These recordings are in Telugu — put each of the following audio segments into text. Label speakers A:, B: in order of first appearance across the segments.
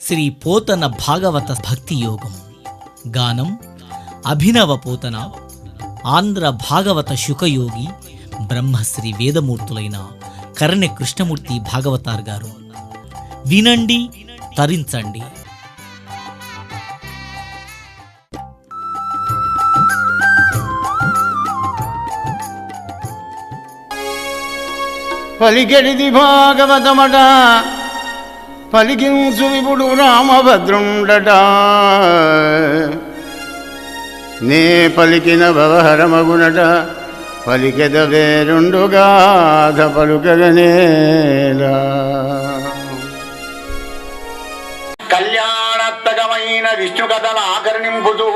A: శ్రీ పోతన భాగవత భక్తి యోగం. గానం అభినవ పోతన, ఆంధ్ర భాగవత శుకయోగి బ్రహ్మశ్రీ వేదమూర్తులైన కరణె కృష్ణమూర్తి భాగవతార్ గారు. వినండి, తరించండి.
B: పలికెడిది భాగవతమట, పలికించు విపుడు రామభద్రుండట. నే పలికిన భవహరమగునట, పలికెద వేరుండుగాథ పలుకగనేలా. కళ్యాణత్తగమైన విష్ణు కథల ఆకర్ణింపుతూ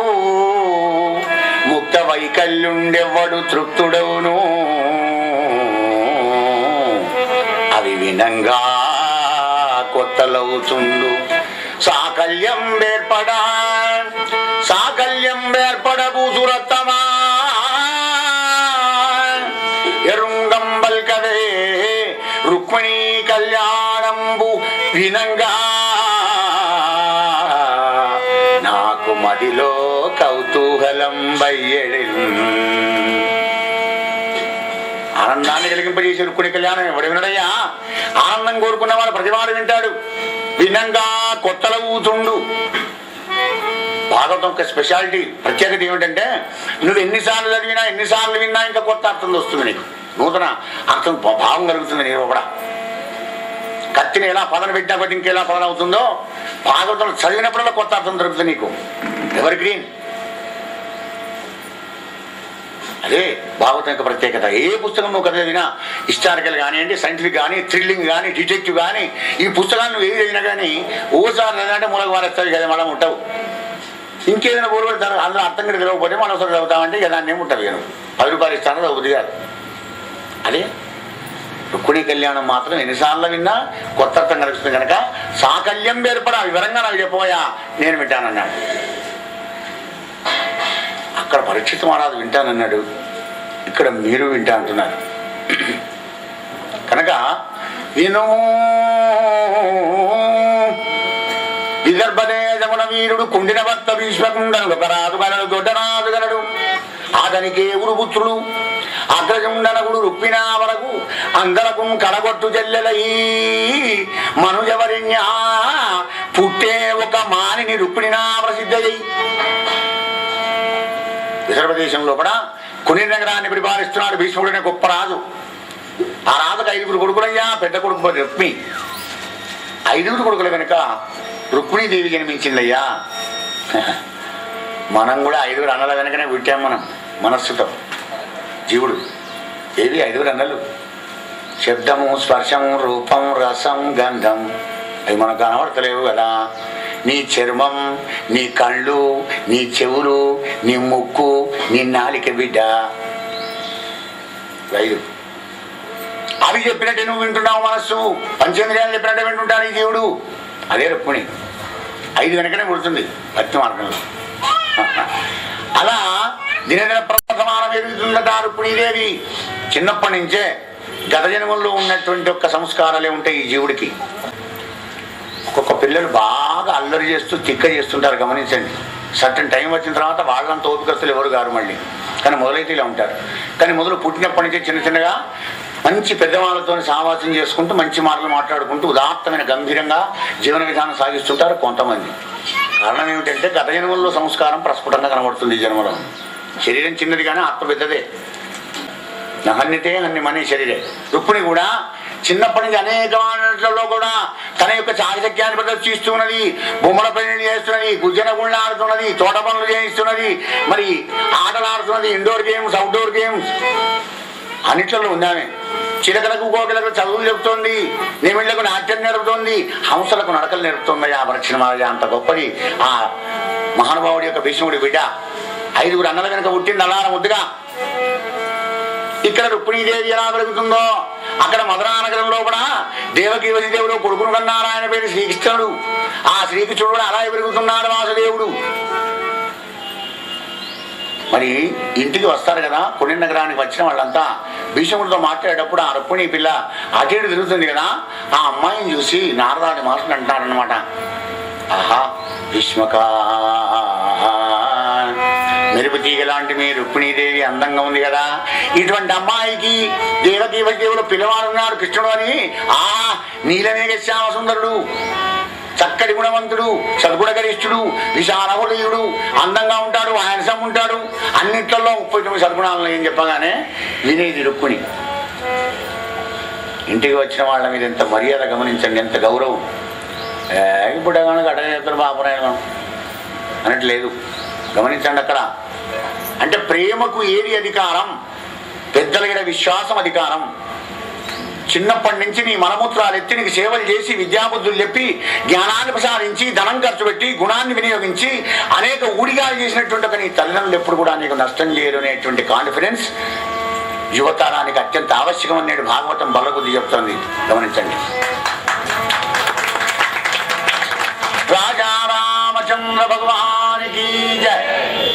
B: ముక్త వైకల్యుండెవ్వడు తృప్తుడవును. అవి వినంగా కొత్తలవుతుండు సాకల్యం ఏర్పడబూసురత్తమా ఎరుంగంబల్కవే రుక్మిణీ కళ్యాణంబు వినంగా నాకు మదిలో కౌతూహలం బయ్యడి. ఆనందాన్ని కలిగింపజేసే రుక్మిణి కళ్యాణం ఎవడు వినడయ్యా? ఆనందం కోరుకున్నవాడు ప్రతివాడు వింటాడు. వినంగా కొత్తలవుతుండు. భాగవతం యొక్క స్పెషాలిటీ, ప్రత్యేకత ఏమిటంటే నువ్వు ఎన్నిసార్లు చదివినా ఎన్నిసార్లు విన్నా ఇంకా కొత్త అర్థం వస్తుంది. నీకు నూతన అర్థం భావం కలుగుతుంది. నేను కూడా కత్తిని ఎలా పదన పెట్టినా బట్టి ఇంకెలా పదన అవుతుందో భాగవతం చదివినప్పుడల్లా కొత్త అర్థం దొరుకుతుంది నీకు. Ever green. అదే భాగవతం యొక్క ప్రత్యేకత. ఏ పుస్తకం నువ్వు కథ చదివినా, హిస్టారికల్ కానివ్వండి, సైంటిఫిక్ కానీ, థ్రిల్లింగ్ కానీ, డిటెక్టివ్ కానీ, ఈ పుస్తకాన్ని నువ్వు ఏది చదివినా కానీ ఓసారి చదివినంటే మూలకు వారేస్తావు కదా, మళ్ళీ ఉంటావు. ఇంకేదైనా బోరు పెడతారు, అందులో అర్థం కూడా తెలియకపోతే మళ్ళీ ఒకసారి చదువుతామంటే ఇక దాన్ని ఏమి ఉంటుంది. నేను 10 రూపాయలు ఇస్తాను చదువుతుంది కాదు. అదే రుక్మిణీ కళ్యాణం మాత్రం ఎన్నిసార్లు విన్నా కొత్త అర్థం కలుగుతుంది కనుక సాకల్యం ఏర్పడ వివరంగా నాకు చెప్పబోయా, నేను వింటానన్నాడు. అక్కడ పరీక్షిత్ మహారాజు వింటానన్నాడు, ఇక్కడ మీరు వింటా అంటున్నారు కనుక విను. విదర్భదేశమున వీరుడు కుండిన భక్త భీష్మకుండను ఒక రాజు గలడు, దొడ్డరాజు గలడు. అతనికి పుత్రుడు అగ్రజుండనగుడు రుక్మిణా వరకు అందరకు కడగొట్టు చెల్లెలై మనుజవరిణ్య పుట్టే ఒక మానిని రుక్మిణినా ప్రసిద్ధయ్యి. విదర్భదేశంలో కూడా కొన్ని నగరాన్ని పరిపాలిస్తున్నాడు భీష్ముడనే గొప్ప రాజు. ఆ రాజుకు 5 కొడుకులయ్యా. పెద్ద కొడుకు రుక్మి. 5 కొడుకుల కనుక రుక్మిణీదేవి జన్మించిందయ్యా. మనం కూడా 5 అన్నల వెనకనే పుట్టాం. మనం మనస్సుతో జీవుడు ఏవి 5 అన్నలు? శబ్దము, స్పర్శము, రూపం, రసం, గంధం. అవి మనకు కనబడతలేవు కదా. నీ చర్మం, నీ కళ్ళు, నీ చెవులు, నీ ముక్కు, నీ నాలిక బిడ్డ 5. అవి చెప్పినట్టే నువ్వు వింటున్నావు. మనస్సు పంచేంద్రియాలు చెప్పినట్టే వింటుంటాడు ఈ జీవుడు. అదే రుక్మిణి 5 వెనకనే పుడుతుంది భక్తి మార్గంలో. అలా దినదిన ప్రవర్తమానం ఎదుగుతుందట రుక్మిణీదేవి. చిన్నప్పటి నుంచే గత జన్మల్లో ఉన్నటువంటి ఒక్క సంస్కారాలే ఉంటాయి ఈ జీవుడికి. ఒక్కొక్క పిల్లలు బాగా అల్లరి చేస్తూ తిక్క చేస్తుంటారు, గమనించండి. సర్టన్ టైం వచ్చిన తర్వాత వాళ్ళంత ఓపికస్తులు ఎవరు గారు మళ్ళీ, కానీ మొదలైతే ఇలా ఉంటారు. కానీ మొదలు పుట్టినప్పటి నుంచే చిన్న చిన్నగా మంచి పెద్దవాళ్ళతో సహవాసం చేసుకుంటూ మంచి మాటలు మాట్లాడుకుంటూ ఉదాత్తమైన గంభీరంగా జీవన విధానం సాగిస్తుంటారు కొంతమంది. కారణం ఏమిటంటే గత జన్మల్లో సంస్కారం ప్రస్ఫుటంగా కనబడుతుంది. ఈ జన్మలో శరీరం చిన్నది కానీ ఆత్మ పెద్దదే. నహన్నితే అన్ని మనీ శరీరే. రుక్మిణి కూడా చిన్నప్పటి నుంచి అనేక వాటిలో కూడా తన యొక్క చాకచక్యాన్ని ప్రదర్శిస్తున్నది. బొమ్మల పెళ్లి చేస్తున్నది, గుజ్జన గుళ్ళ ఆడుతున్నది, తోట పనులు చేయిస్తున్నది, మరి ఆటలు ఆడుతున్నది, ఇండోర్ గేమ్స్, అవుట్డోర్ గేమ్స్ అన్నిట్లలో ఉందామే. చిలకలకు కోకిలకు చదువులు చెబుతోంది, నిమిళ్లకు నాట్యం నేర్పుతోంది, హంసలకు నడకలు నేర్పుతోంది. ఆ పరీక్షణ మహారాజా అంత గొప్పది ఆ మహానుభావుడి యొక్క భీష్ముడి బిడ్డ. 5 అన్నల వెనుక పుట్టింది అల్లార ముద్దుగా. ఇక్కడ రుక్మిణీదేవి ఎలా పెరుగుతుందో అక్కడ మధురా నగరంలో కూడా దేవకీ వసుదేవుడు కొడుకును కన్నారు. ఆయన పేరు శ్రీకృష్ణుడు. ఆ శ్రీకృష్ణుడు కూడా అలా పెరుగుతున్నాడు వాసుదేవుడు. మరి ఇంటికి వస్తారు కదా, కొన్ని నగరానికి వచ్చిన వాళ్ళంతా భీష్ముడితో మాట్లాడేటప్పుడు ఆ రుక్మిణి పిల్ల అటు ఇటు తిరుగుతుంది కదా, ఆ అమ్మాయిని చూసి నారదాది మాటలు అంటారనమాట. ఆహా భీష్మక మెరుపు తీగ లాంటి మీ రుక్మిణీదేవి అందంగా ఉంది కదా, ఇటువంటి అమ్మాయికి దేవకీ వసుదేవుడు పిల్లవాడున్నాడు కృష్ణుడు అని. నీలమేఘ శ్యామ సుందరుడు, చక్కటి గుణవంతుడు, సద్గుణగరిష్ఠుడు, విశాల హృదయుడు, అందంగా ఉంటాడు, హ్యాండ్సమ్ ఉంటాడు, అన్నిట్లలో 39 సద్గుణాలను ఏం చెప్పగానే వినేది రుక్మిణి. ఇంటికి వచ్చిన వాళ్ళ మీద ఎంత మర్యాద గమనించండి, ఎంత గౌరవం. ఇప్పుడు అటగేస్తారు బాపరాయణం అనట్లేదు, గమనించండి అక్కడ. అంటే ప్రేమకు ఏది అధికారం? పెద్దలగిన విశ్వాసం అధికారం. చిన్నప్పటి నుంచి నీ మలమూత్రాలు ఎత్తి నీకు సేవలు చేసి విద్యాబుద్ధులు చెప్పి జ్ఞానాన్ని ప్రసాదించి ధనం ఖర్చు పెట్టి గుణాన్ని వినియోగించి అనేక ఊడిగాలు చేసినటువంటి ఒక నీ తల్లిదండ్రులు ఎప్పుడు కూడా నీకు నష్టం చేయరు అనేటువంటి కాన్ఫిడెన్స్ యువతరానికి అత్యంత ఆవశ్యకం అనేది భాగవతం బలబుద్ధి చెప్తుంది, గమనించండి. రాజా రామచంద్ర భగవానికి జయ.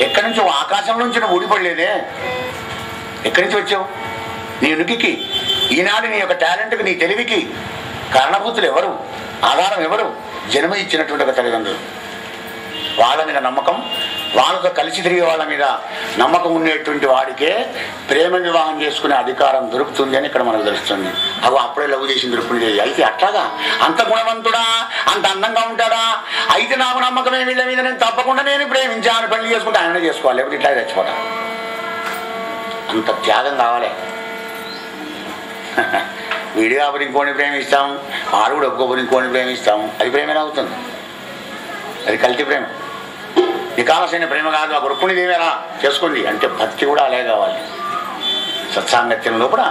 B: ఎక్కడి నుంచో ఆకాశం నుంచి నువ్వు ఊడిపడలేదే, ఎక్కడి నుంచి వచ్చావు? నీ ఉనికికి, ఈనాడు నీ యొక్క టాలెంట్కి, నీ తెలివికి కారణభూతులు ఎవరు? ఆధారం ఎవరు? జన్మ ఇచ్చినటువంటి ఒక తల్లిదండ్రులు. వాళ్ళ మీద నమ్మకం, వాళ్ళతో కలిసి తిరిగే వాళ్ళ మీద నమ్మకం ఉండేటువంటి వాడికే ప్రేమ వివాహం చేసుకునే అధికారం దొరుకుతుంది అని ఇక్కడ మనకు తెలుస్తుంది. అవి అప్పుడే లవ్ చేసింది రుక్మిణీదేవి. అయితే అట్లాగా అంత గుణవంతుడా, అంత అందంగా ఉంటాడా? అయితే నాకు నమ్మకమే వీళ్ళ మీద, నేను తప్పకుండా నేను ప్రేమించాను, పెళ్లి చేసుకుంటే ఆయనే చేసుకోవాలి, లేకపోతే ఇట్లా చచ్చిపోతా. అంత త్యాగం కావాలి. వీడు కాబట్టి ఇంకోని ప్రేమిస్తాం, వాడు కూడా ఒక్కొక్కరు ఇంకోని ప్రేమిస్తాం, అది ప్రేమేనా అవుతుంది? అది కల్తీ ప్రేమ, నికాలసైన ప్రేమ కాదు. ఆ రుక్మిణీదేవేనా చేసుకోండి అంటే భక్తి కూడా అలాగే కావాలి. సత్సాంగత్యంలో కూడా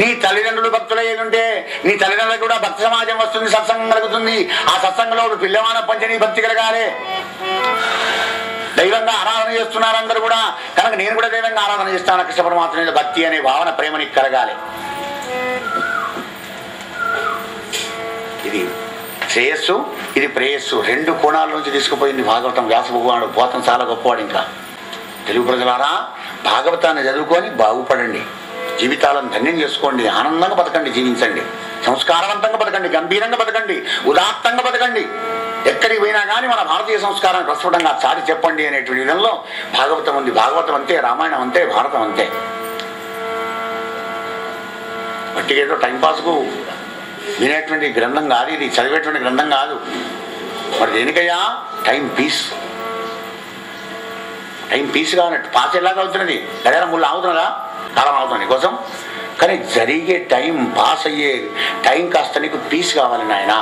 B: నీ తల్లిదండ్రులు భక్తులు ఏదుంటే నీ తల్లిదండ్రులకు కూడా భక్తి సమాజం వస్తుంది, సత్సంగం కలుగుతుంది. ఆ సత్సంగంలో పిల్లవాన పంచని భక్తి కలగాలి. దైవంగా ఆరాధన చేస్తున్నారు అందరూ కూడా, కనుక నేను కూడా దైవంగా ఆరాధన చేస్తాను, కృష్ణ పరమాత్మ మీద భక్తి అనే భావన ప్రేమ నీకు కలగాలి. ఇది శ్రేయస్సు, ఇది ప్రేయస్సు, రెండు కోణాల నుంచి తీసుకుపోయింది భాగవతం. వ్యాస భగవానుడు పోతం చాలా గొప్పవాడు. ఇంకా తెలుగు ప్రజలారా భాగవతాన్ని చదువుకొని బాగుపడండి, జీవితాలను ధన్యం చేసుకోండి, ఆనందంగా బతకండి, జీవించండి, సంస్కారవంతంగా బతకండి, గంభీరంగా బతకండి, ఉదాత్తంగా బతకండి. ఎక్కడికి పోయినా కానీ మన భారతీయ సంస్కారాన్ని ప్రస్ఫుటంగా చాటి చెప్పండి అనేటువంటి విధంలో భాగవతం ఉంది. భాగవతం అంతే, రామాయణం అంతే, భారతం అంతే. బట్టికేదో టైంపాస్కు వినేటువంటి గ్రంథం కాదు ఇది, చదివేటువంటి గ్రంథం కాదు. మరి దేనికయ్యా? Time piece. టైం పీస్ కావాలంటే పాస్ ఎలాగ అవుతున్నది? గడియారం ముళ్ళు ఆగుతున్నదా? కాలం అవుతుంది నీకోసం. కానీ జరిగే టైం, పాస్ అయ్యే టైం కాస్త నీకు పీస్ కావాలి నాయన.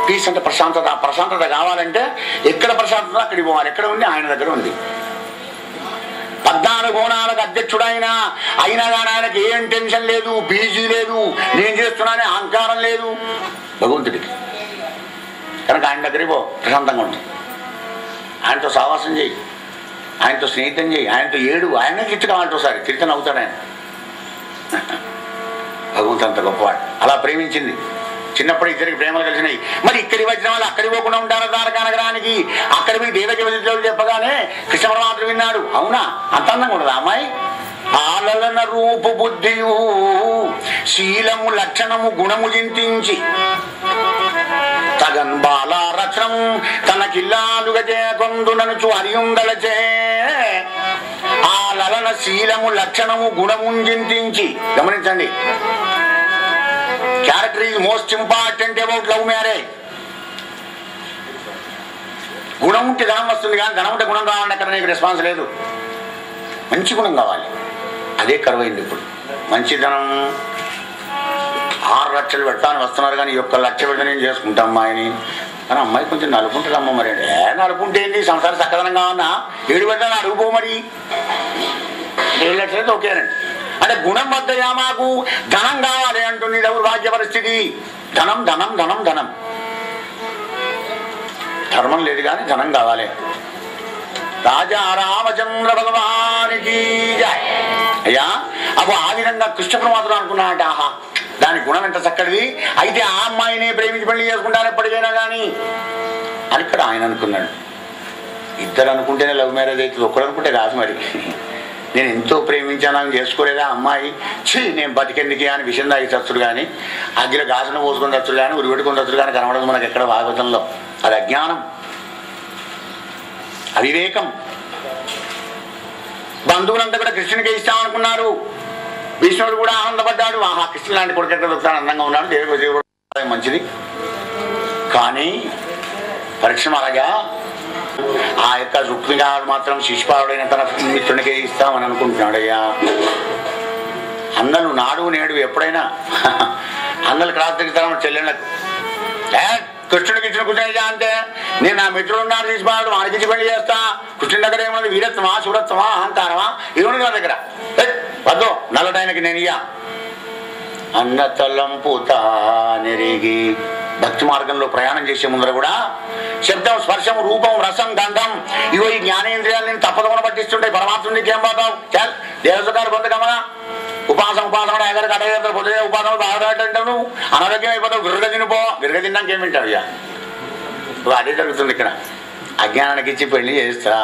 B: పీస్ అంటే ప్రశాంతత. ప్రశాంతత కావాలంటే ఎక్కడ ప్రశాంతత అక్కడికి పోవాలి. ఎక్కడ ఉంది? ఆయన దగ్గర ఉంది. 14 కోణాలకు అధ్యక్షుడు అయినా కానీ ఆయనకి ఏం టెన్షన్ లేదు, బీజీ లేదు, నేను చేస్తున్నానే అహంకారం లేదు భగవంతుడికి. కనుక ఆయన దగ్గరికి పో, ప్రశాంతంగా ఉంది. ఆయనతో సావాసం చేయి, ఆయనతో స్నేహితం చేయి, ఆయనతో ఏడు, ఆయనే తిట్టు కావాలంటే ఒకసారి తిరిగి నవ్వుతాడు ఆయన. భగవంతుడు అంత గొప్పవాడు. అలా ప్రేమించింది. చిన్నప్పుడు ఇద్దరికి ప్రేమలు కలిసినాయి. మరి ఇక్కడికి వచ్చిన వాళ్ళు అక్కడికి పోకుండా ఉంటారు ద్వారకా నగరానికి. అక్కడి పోయి దేవకి వదిలేడు చెప్పగానే కృష్ణ పరమాత్మ విన్నాడు. అవునా, అంత అందంగా ఉండదు అమ్మాయి? ఆలలన రూపు బుద్ధియు శీలము లక్షణము గుణము చింతించి తగన్ బాలా రచనం తనకిల్లాలుగా చేకొందుననుచు అరియుందలచే ఆ లలన శీలము లక్షణము గుణము చింతించి. గమనించండి, character is most important about love marriage. గుణం ఉంటే ధనం వస్తుంది, కానీ ధనం ఉంటే గుణం కావాలంటే అక్కడ నీకు రెస్పాన్స్ లేదు. మంచి గుణం కావాలి, అదే కరువైంది ఇప్పుడు. మంచి ధనం 6 లక్షలు పెడతాను వస్తున్నారు, కానీ 1 లక్ష పెడితే నేను చేసుకుంటా అమ్మాయిని. కానీ అమ్మాయి కొంచెం నలుపుంటుంది అమ్మ. మరి నలుపుంటే ఏంటి? సంసారం చక్కదనంగా ఉన్నా 7 పెడతాను అడుగుపో. మరి 7 లక్షలు అయితే ఓకేనండి. అంటే గుణం వద్దయా మాకు, ధనం కావాలి అంటుంది దౌర్భాగ్య పరిస్థితి. ధనం ధనం ధనం ధనం. ధర్మం లేదు కానీ ధనం కావాలి. రాజా రామచంద్ర భగవానికి జయ. అయ్యా అప్పుడు ఆ విధంగా కృష్ణ పరమాత్మ అనుకున్నాడట. ఆహా, దాని గుణం ఎంత చక్కటిది, అయితే ఆ అమ్మాయిని ప్రేమించి పెళ్లి చేసుకుంటాను ఎప్పటికైనా కానీ అని ఇక్కడ ఆయన అనుకున్నాడు. ఇద్దరు అనుకుంటేనే లవ్ మ్యారేజ్ అవుతుంది, ఒక్కరు అనుకుంటే కాదు. మరి నేను ఎంతో ప్రేమించాను అని చేసుకోలేదా అమ్మాయి? నేను బతికెందుకే అని విషయం తాగి చచ్చుడు కానీ, అగ్గిలో గాజును పోసుకొని చచ్చుడు కానీ, ఉరిపెట్టుకొని చచ్చుడు కానీ కనబడదు మనకు ఎక్కడ భాగవతంలో. అది అజ్ఞానం. అవివేకం. బంధువులంతా కూడా కృష్ణునికి ఇస్తామనుకున్నారు. భీష్ముడు కూడా ఆనందపడ్డాడు. ఆహా, కృష్ణుడు లాంటి కొడుకు ఎక్కడ దొరుకుతాడు, అందంగా ఉన్నాడు, దేవుడు మంచిది. కానీ పరీక్ష మహారాజా ఆ యొక్క రుక్మిగాడు మాత్రం శిశుపాలుడైన తన మిత్రునికే ఇస్తామని అనుకుంటున్నాడయ్యా. అందరూ నాడు నేడు ఎప్పుడైనా అందరికి రాత్రి తిరుగుతాను చెల్లెళ్ళకు. కృష్ణుడికి ఇచ్చిన కూర్చొని అంటే నేను నా మిత్రుడు ఉన్నాడు శిశుపాలుడు, వాడికి పెళ్లి చేస్తా. కృష్ణుడి దగ్గర ఏమన్నది వీరత్వమా, శూరత్వమా, అహంకారమా? ఇవన్నీ నా దగ్గర వద్దు, నల్లటైనకి నేను ఇయ్యా. అన్న తలంపుతా నెరిగి భక్తి మార్గంలో ప్రయాణం చేసే ముందర కూడా శబ్దం, స్పర్శం, రూపం, రసం, గంధం ఇవో ఈ జ్ఞానేంద్రియాలు నేను తప్పదమని పట్టిస్తుంటాయి. పరమాత్మ నీకేం పోతావు? దేవసగారు పొందగమనా ఉపాసన కూడా ఎగరికి అడగ పొద్దునే ఉపాసన బాగుంటావు. నువ్వు అనారోగ్యం అయిపోతావు. విరగ తినిపో. విరగ తిన్నాక ఏం వింటావు? ఇక నువ్వు అదే జరుగుతుంది ఇక్కడ. అజ్ఞానానికి ఇచ్చి పెళ్లి చేస్తా.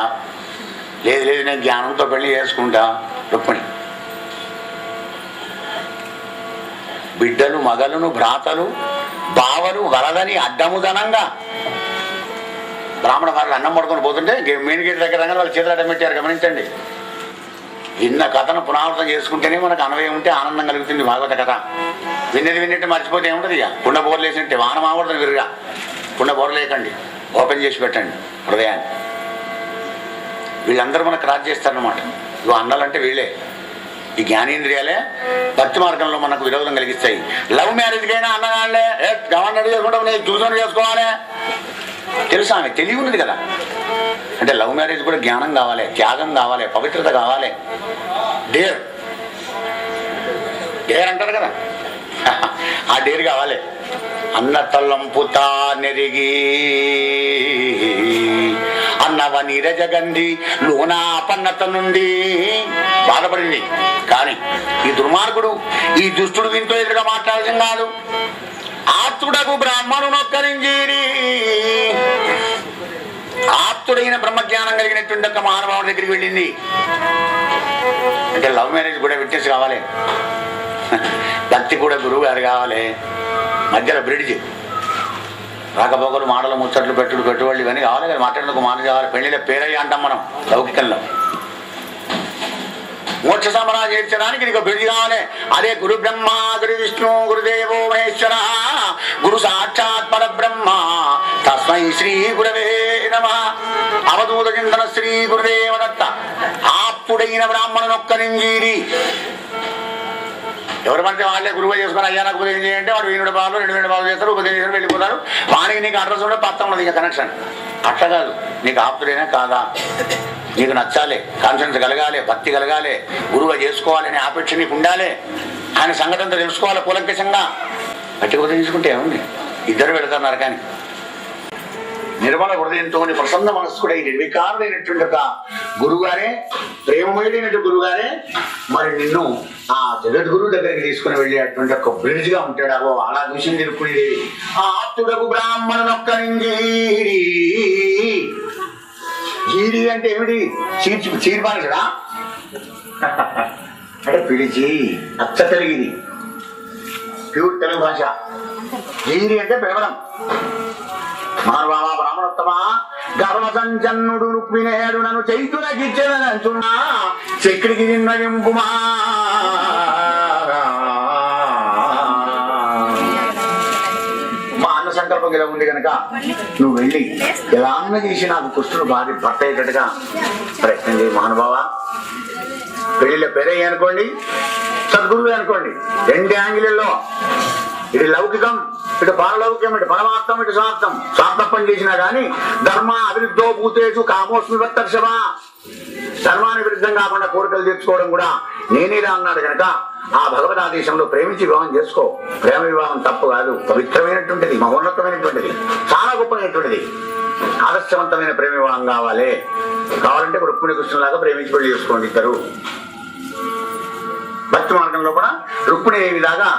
B: లేదు లేదు, నేను జ్ఞానంతో పెళ్లి చేసుకుంటా. రుక్మిణి బిడ్డలు, మగలను, భ్రాతలు, బావలు వలదని అడ్డముదనంగా బ్రాహ్మణ వారు అన్నం పడుకొని పోతుంటే మెయిన్ గేట్ దగ్గర వాళ్ళు చేతులు అడ్డం పెట్టారు. గమనించండి. విన్న కథను పునరావృతం చేసుకుంటేనే మనకు అన్వయం ఉంటే ఆనందం కలుగుతుంది. భాగవత కథ విన్నది విన్నట్టు మర్చిపోతే ఏముంటుంది? ఇక కుండ బోర్లు వేసినట్టే వాన మాకూడదు. విరుగా కుండ బోర్లు వేయకండి, ఓపెన్ చేసి పెట్టండి హృదయాన్ని. వీళ్ళందరూ మనకు క్రాస్ చేస్తారనమాట. ఇవి అన్నాలంటే వీళ్ళే. ఈ జ్ఞానేంద్రియాలే భక్తి మార్గంలో మనకు విరోధం కలిగిస్తాయి. లవ్ మ్యారేజ్కైనా అన్నగానే గవర్నర్ చేసుకుంటాం, నేను చూసుకొని చేసుకోవాలి. తెలుసా? ఆమె తెలివి ఉన్నది కదా. అంటే లవ్ మ్యారేజ్ కూడా జ్ఞానం కావాలి, త్యాగం కావాలి, పవిత్రత కావాలి. డేర్ డేర్ అంటారు కదా, ఆ డేర్ కావాలి. అన్న తల్లంపుతా నెరిగి అన్నవ నీరజగంధి లోనా పన్నత నుండి బాధపడింది. కానీ ఈ దుర్మార్గుడు, ఈ దుష్టుడు దీంతో ఎదురుగా మాట్లాడటం కాదు. ఆప్తుడకు బ్రాహ్మణు నొక్కరింజీరి, ఆప్తుడైన బ్రహ్మజ్ఞానం కలిగినటువంటి ఒక మహానుభావుడి దగ్గరికి వెళ్ళింది. అంటే లవ్ మ్యారేజ్ కూడా విట్నెస్ కావాలి, భక్తి కూడా గురువు గారు కావాలి. మధ్యలో బ్రిడ్జ్, రాకపోకలు, మాటలు, ముచ్చట్లు, పెట్టుబడులు ఇవన్నీ కావాలి కదా. మాట్లాడేందుకు మాట కావాలి. పెళ్లిలో పేరయ్య అంటాం మనం లౌకికంలో. మోక్ష సమరా చేర్చడానికి నీకు బ్రిడ్జ్ కావాలి. అదే గురు బ్రహ్మ, గురు విష్ణు, గురుదేవో మహేశ్వర, గురు సాక్షాత్ పరబ్రహ్మ, తస్మై శ్రీ గురవే నమః. అవధూత చింతన శ్రీ గురుదేవ దత్త. ఆప్తుడైన బ్రాహ్మణునొక్కరింజీరి. ఎవరు పడితే వాళ్ళే గురువు చేసుకుని అయ్యా నాకు ఉపదేశం చేయంటే వాడు 2 బాలు 2 బాలు చేస్తారు, ఉపదేశం చేస్తారు, వెళ్ళిపోతారు. వానికి నీకు అడ్రస్ ఉంటే పత్తం ఉన్నది, ఇంకా కనెక్షన్. అట్లా కాదు. నీకు ఆప్తుడైనా కాదా, నీకు నచ్చాలి, కాన్ఫిడెన్స్ కలగాలి, భక్తి కలగాలి, గురువుగా చేసుకోవాలనే ఆపేక్ష నీకు ఉండాలి. ఆయన సంగతంతో తెలుసుకోవాలి కూలంకషంగా. గట్టిగా ఉపదేశం తీసుకుంటే ఏముంది, ఇద్దరు వెళుతున్నారు. కానీ నిర్మల హృదయంతో ప్రసన్న మనస్కుడై నిర్వికారుడైనటువంటి ఒక గురువుగారే, ప్రేమమయుడైనటువంటి గురువుగారే మరి నిన్ను ఆ జగద్గురువు దగ్గరికి తీసుకుని వెళ్ళేటువంటి ఒక బ్రిడ్జ్ గా ఉంటాడు. అవో అలా దృశ్యం నిలుపుకునేది. ఆప్తుడకు బ్రాహ్మణునొక్కరింజీరి. జీరి అంటే ఏమిటి? చీర్పానిసడా అంటే పిలిచి, అచ్చ తెలుగుది, ప్యూర్ తెలుగు భాష. జీరి అంటే పిలవడం. మహానుభావ బ్రాహ్మణోత్తమ, గర్వ సంచన్నుడు రుక్మిణేయుడు నన్ను చైతునకిచ్చేదనంచున్నా చక్రికి నిన్నయింపుమా. మా అన్న సంకల్పం ఇలా ఉంది కనుక నువ్వు వెళ్ళి ఎలా అన్న చేసి నాకు కృష్ణుడు భార్య భర్త అయ్యేటట్టుగా ప్రయత్నం చేయి మహానుభావ. పెళ్లిలో పెరయ్యి అనుకోండి, సద్గురువే అనుకోండి. 2 యాంగిల్లో, ఇటు లౌకికం, ఇటు పారలౌకికం, ఇటు పరమార్థం, ఇటు స్వార్థం. స్వార్థ పని చేసినా కానీ ధర్మ అభివృద్ధో భూతేషు కామోస్మి వత్తర్షభ. ధర్మానికి విరుద్ధం కాకుండా కోరికలు తెచ్చుకోవడం కూడా నేనేలా అన్నాడు కనుక ఆ భగవద్ ఆదేశంలో ప్రేమించి వివాహం చేసుకో. ప్రేమ వివాహం తప్పు కాదు, పవిత్రమైనటువంటిది, మహోన్నతమైనటువంటిది, చాలా గొప్పమైనటువంటిది. ఆదర్శవంతమైన ప్రేమ వివాహం కావాలంటే రుక్మిణి కృష్ణులాగా ప్రేమించి పెళ్లి చేసుకోండి ఇద్దరు. భక్తి మార్గంలో కూడా రుక్మిణి విధాగా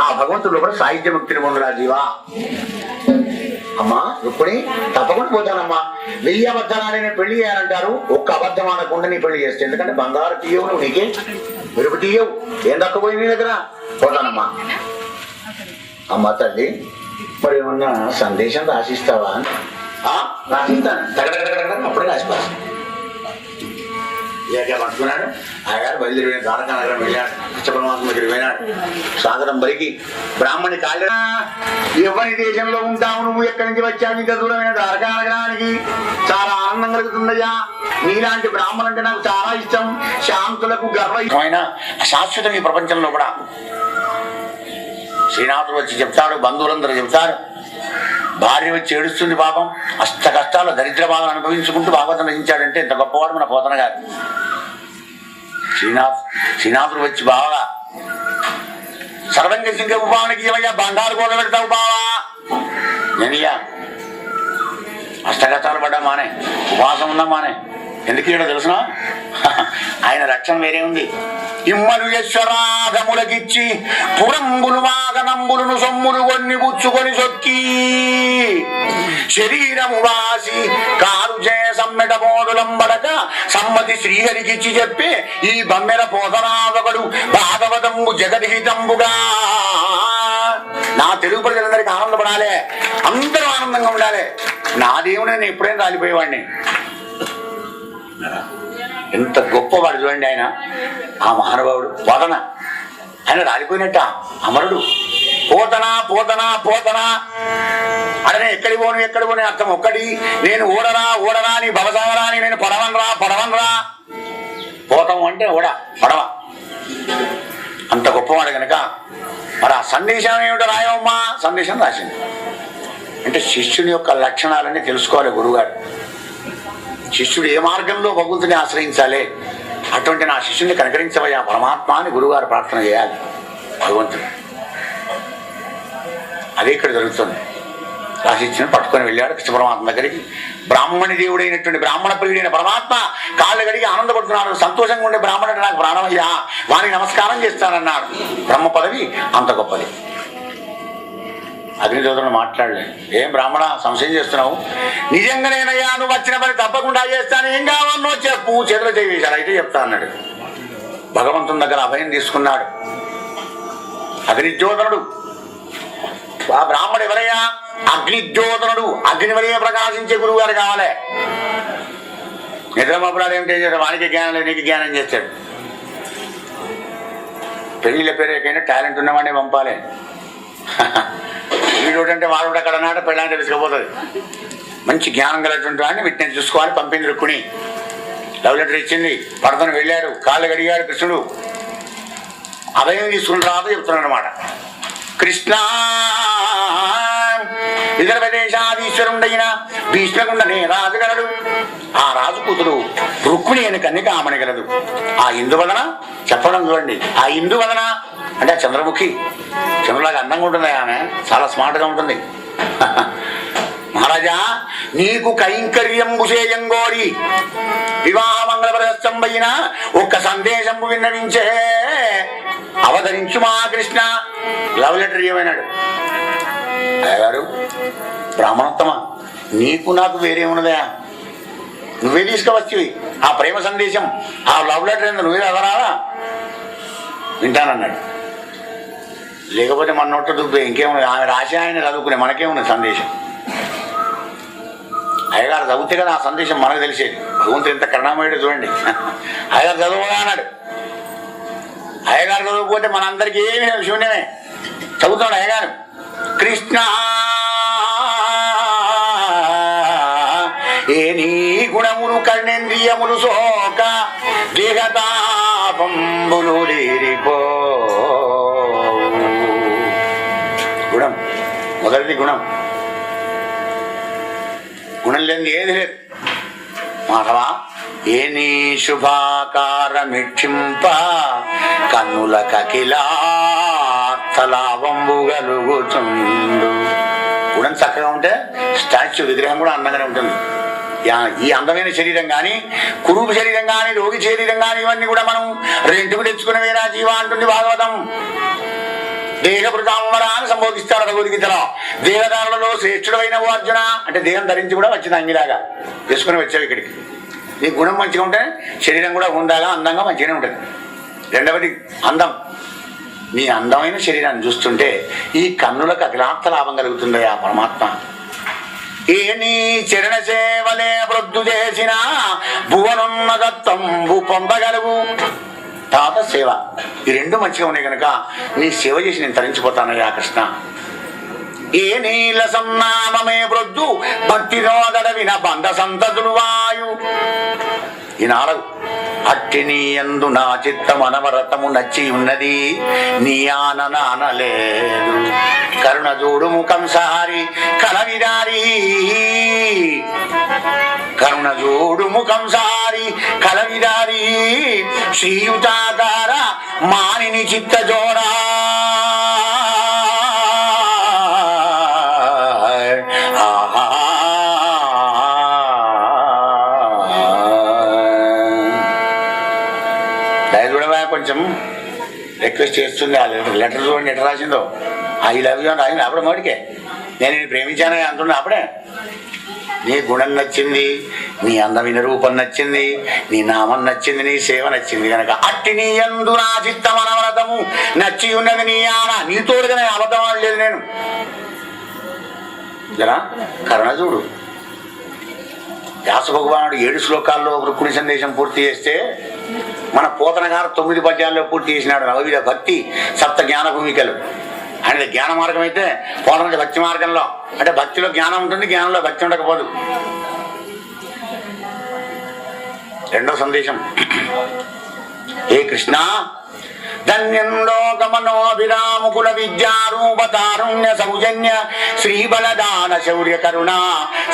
B: ఆ భగవంతుడు కూడా సాహిత్య ముక్తిని పొందరా జీవా. అమ్మా రుక్మిణి తప్పకుండా పోతానమ్మా. 1000 అబద్ధాలని పెళ్లి చేయాలంటారు, ఒక్క అబద్ధం ఆడకుండా నీ పెళ్లి చేస్తే. ఎందుకంటే బంగారు తీయవు, నువ్వు నీకే మెరుపు తీయవు, ఏం తక్కువపోయి నీ దగ్గర. పోతానమ్మా. అమ్మ తల్లి మరి ఏమన్నా సందేశం రాసిస్తావా? రాసిస్తాను అప్పుడే రాసిపోతాను. ఇక పట్టుకున్నాడు. ఆయగారు బయలుదేరి ద్వారకా నగరం వెళ్ళాడు. కృష్ణపరమాత్మ దగ్గరికి వెళ్ళాడు. సాగరం పలికి బ్రాహ్మణి కాళ్ళ ఎవరి దేశంలో ఉంటావు నువ్వు, ఎక్కడి నుంచి వచ్చావు, ఇంత దూరమైన ద్వారకా నగరానికి చాలా ఆనందం కలుగుతుందయ్యా. నీలాంటి బ్రాహ్మణులు అంటే నాకు చాలా ఇష్టం. శాంతులకు గర్వమైన శాశ్వతం ఈ ప్రపంచంలో కూడా. శ్రీనాథుడు వచ్చి చెప్తాడు, బంధువులందరూ చెప్తారు. భార్య వచ్చి ఏడుస్తుంది పాపం. అష్ట కష్టాలు దరిద్ర బాధలు అనుభవించుకుంటూ భాగవతం రచించాడంటే ఇంత గొప్పవాడు మన పోతన గారు. శ్రీనాథుడు వచ్చి బావగా సర్వంగ సింగ ఉపానికి ఏమయ్యా బండారు కూడా పెడతావు బావా. నేనయ్యా అష్ట కష్టాలు పడ్డా మానే, ఉపవాసం ఉన్నా మానే. ఎందుకు ఇక్కడ తెలుసునా, ఆయన లక్ష్యం వేరే ఉంది. ఇమ్మను యశ్వరాధములకిచ్చి పురంబులు వాగనంబులను సొమ్ములు కొన్ని పుచ్చుకొని సొక్కి శరీరము వాసి కారు చే సమ్మెట మోడులంబడక సమ్మతి శ్రీహరికిచ్చి చెప్పి ఈ బమ్మెర పోతనాదొకడు భాగవతంబు జగద్హితంబుగా. నా తెలుగు ప్రజలందరికీ ఆనందపడాలి, అందరూ ఆనందంగా ఉండాలి. నా దేవుడు నేను ఎప్పుడైనా రాలిపోయేవాడిని. ఎంత గొప్పవాడు చూడండి ఆయన, ఆ మహానుభావుడు పోతన. ఆయన రాలిపోయినట్ట అమరుడు. పోతనా పోతనా పోతనా అడనే ఎక్కడి పోను అర్థం ఒక్కటి. నేను ఓడరా నీ భవసావరా అని నేను పడవనరా. పోతం అంటే ఓడ, పడవ. అంత గొప్పవాడు కనుక మరి ఆ సందేశం ఏమిటో రాయవమ్మా. సందేశం రాసింది. అంటే శిష్యుని యొక్క లక్షణాలన్నీ తెలుసుకోవాలి గురువుగారు. శిష్యుడు ఏ మార్గంలో భగవంతుని ఆశ్రయించాలి, అటువంటి నా శిష్యుని కనుకరించవయ్యా పరమాత్మ అని గురువుగారు ప్రార్థన చేయాలి భగవంతుడు. అదే ఇక్కడ జరుగుతుంది. రాసిచ్చిన పట్టుకొని వెళ్ళాడు కృష్ణ పరమాత్మ దగ్గరికి. బ్రాహ్మణి దేవుడైనటువంటి బ్రాహ్మణ ప్రియుడైన పరమాత్మ కాళ్ళు గడిగి ఆనందపడుతున్నాడు. సంతోషంగా ఉండే బ్రాహ్మణుడు నాకు ప్రాణమయ్యా, వారికి నమస్కారం చేస్తానన్నాడు. బ్రహ్మ పదవి అంత గొప్పది. అగ్నిదేవుడు మాట్లాడలేదు. ఏం బ్రాహ్మణ సంశయం చేస్తున్నావు? నిజంగానేనయ్యా, నువ్వు వచ్చిన పని తప్పకుండా చేస్తాను, ఏం కావాలో చెప్పు, చేతులు చేశాడు. అయితే చెప్తా అన్నాడు. భగవంతుని దగ్గర అభయం తీసుకున్నాడు. అగ్నిజ్యోతనుడు. ఆ బ్రాహ్మడు ఎవరయ్యా? అగ్నిజ్యోతనుడు. అగ్ని వలె ప్రకాశించే గురువు గారు కావాలి. నిద్రమపురాలు ఏమిటి చేశాడు? వానికి జ్ఞానం లేదు, నీకు జ్ఞానం చేస్తాడు. పెళ్లిళ్ళ పేరుకైనా టాలెంట్ ఉన్నవాడిని పంపాలి. వీడోటంటే వాడు అక్కడ నాట పెళ్ళంటే తీసుకుపోతుంది. మంచి జ్ఞానం కలిగినటువంటి వాడిని వీటిని చూసుకోవాలి. పంపింది రుక్కుని లవ్ లెటర్ ఇచ్చింది. పడతను వెళ్ళాడు, కాళ్ళు గడిగాడు కృష్ణుడు. అభయం తీసుకుని రాదు చెప్తున్నాడు అనమాట. కృష్ణ ఇతర ప్రదేశాధీశ్వరుడైన భీష్మకుండనే రాజుగలడు. ఆ రాజు కూతురు రుక్మిణి అని కన్యక ఆమనగలదు. ఆ ఇందువలన చెప్పడం చూడండి. ఆ ఇందువలన అంటే ఆ చంద్రముఖి, చంద్రులాగా అందంగా ఉంటుంది ఆమె, చాలా స్మార్ట్గా ఉంటుంది. మహారాజా నీకు కైంకర్యంబు చేయంగోరి వివాహ మంగళప్రదస్తంబైన ఒక్క సందేశంబు విన్నవించే అవతరించు మా కృష్ణ. లవ్ లెటర్ ఏమైనాడు అయ్యగారు, బ్రాహ్మణోత్తమ నీకు నాకు వేరే ఉన్నదా? నువ్వే తీసుకువచ్చి ఆ ప్రేమ సందేశం, ఆ లవ్ లెటర్ ఏందో నువ్వే చదవరాదా? వింటానన్నాడు. లేకపోతే మన నోట దుబ్బే ఇంకేమున్నది? ఆమె రాసి ఆయన చదువుకునే మనకేమున్నది సందేశం? అయ్యగారు చదివితే కదా ఆ సందేశం మనకు తెలిసేది. భగవంతుడు ఎంత కరుణామయుడు చూడండి. అయ్యగారు చదువుగా అన్నాడు. అయ్యగారు చదువుకోతే మనందరికీ ఏమి శూన్యమే. చదువుతాడు అయ్యగారు. కృష్ణ ఏ నీ గుణములు కర్ణేంద్రియములు సోక దేహతాపంబులు లేరిపో. గుణం మొదటిది గుణం. గుణం లేని ఏది లేదు. మాధవా ఏ నీ శుభాకారమిక్షింప కన్నుల కకిలాత్తలావంబు గలుగుచుండు. గుణం చక్కగా ఉంటే స్టాచ్యూ విగ్రహం కూడా అందంగానే ఉంటుంది. ఈ అందమైన శరీరం కానీ, కురూప శరీరం కానీ, రోగి శరీరం కానీ ఇవన్నీ కూడా మనం రెంటుకు తెచ్చుకునేవేనా జీవా అంటుంది భాగవతం. దేహభృతాంబరా అని సంబోధిస్తాడు భగవద్గీతలో. దేహదారులలో శ్రేష్ఠుడు అయిన ఓ అర్జున అంటే దేహం ధరించి కూడా వచ్చింది అంగిలాగా వేసుకుని వచ్చావు ఇక్కడికి. నీ గుణం మంచిగా ఉంటే శరీరం కూడా ఉండాలా, అందంగా మంచిగానే ఉంటుంది. రెండవది అందం. నీ అందమైన శరీరాన్ని చూస్తుంటే ఈ కన్నులకు అఖిలాంత లాభం కలుగుతుంది ఆ పరమాత్మ. ఏ నీ చరణ సేవలే వృద్ధు చేసిన భువనున్నదత్తంబు పొందగలవు. తర్వాత సేవ, ఈ రెండు మంచిగా ఉన్నాయి కనుక నీ సేవ చేసి నేను తరించిపోతానయ్యా కృష్ణ. ఏ నీల సన్నామమే వృద్ధు భక్తిలో గడవిన బంధ సంతతులు వాయు. ఈ నాలుగు అట్టి నీ యందు నా చిత్తం అనవరతము నచ్చి ఉన్నది, నీ ఆననానలేదు. కరుణ చూడు ముఖం సారి కలవిదారి, కరుణ చూడు ముఖం సారి కలవిదారి. శ్రీయుతాకార మానిని చిత్త జోరా. కొంచెం రిక్వెస్ట్ చేస్తుంది. ఆ లెటర్ చూడండి ఎట్లా రాసిందో. ఐ లవ్ యూ అని రాసింది అప్పుడే మోడికే. నేను నేను ప్రేమించానని అంటున్నా అప్పుడే. నీ గుణం నచ్చింది, నీ అందమైన రూపం నచ్చింది, నీ నామం నచ్చింది, నీ సేవ నచ్చింది కనుక అట్టి నీ యందు నా చిత్తం అనవరతము నచ్చి ఉన్నది నీ ఆన. నీతోడుగా నేను అబద్ధం ఆడలేదు. నేను జరా కరుణ చూడు. వ్యాస భగవానుడు 7 శ్లోకాల్లో రుక్మిణి సందేశం పూర్తి చేస్తే మన పోతన గారు 9 పద్యాల్లో పూర్తి చేసినాడు. నవవిధ భక్తి, 7 జ్ఞాన భూమికలు. అనేది జ్ఞాన మార్గం అయితే పోతన భక్తి మార్గంలో, అంటే భక్తిలో జ్ఞానం ఉంటుంది, జ్ఞానంలో భక్తి ఉండకపోదు. రెండో సందేశం, ఏ కృష్ణ ధన్యం లోకమనోభిరాముకుల విద్యారూప తారుణ్య సౌజన్య శ్రీబలదాన శౌర్య కరుణ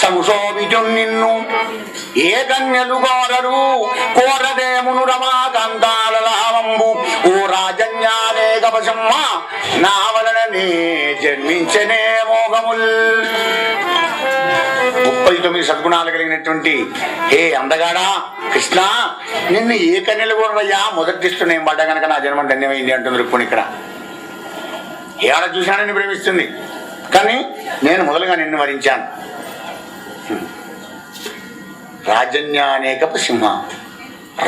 B: సంశోభితు నిన్ను. ఏ కన్యలు కోరరు కోరదేమును రమాకాంతాల లావంబు. ఓ రాజన్యానేకపశమ్మ నా వలననే జన్మించనే మోగముల్. 39 సద్గుణాలు కలిగినటువంటి హే అందగాడా కృష్ణ, నిన్ను ఏ కన్యలు కోరవయ్యా. మొదటి దృష్టి నేను పడ్డా కనుక నా జన్మ ధన్యమైంది అంటుంది రుక్మిణి. ఇక్కడ ఏడ చూశాను నిన్ను ప్రేమిస్తుంది, కానీ నేను మొదలుగా నిన్ను వరించాను. రాజన్యానేకపు సింహ,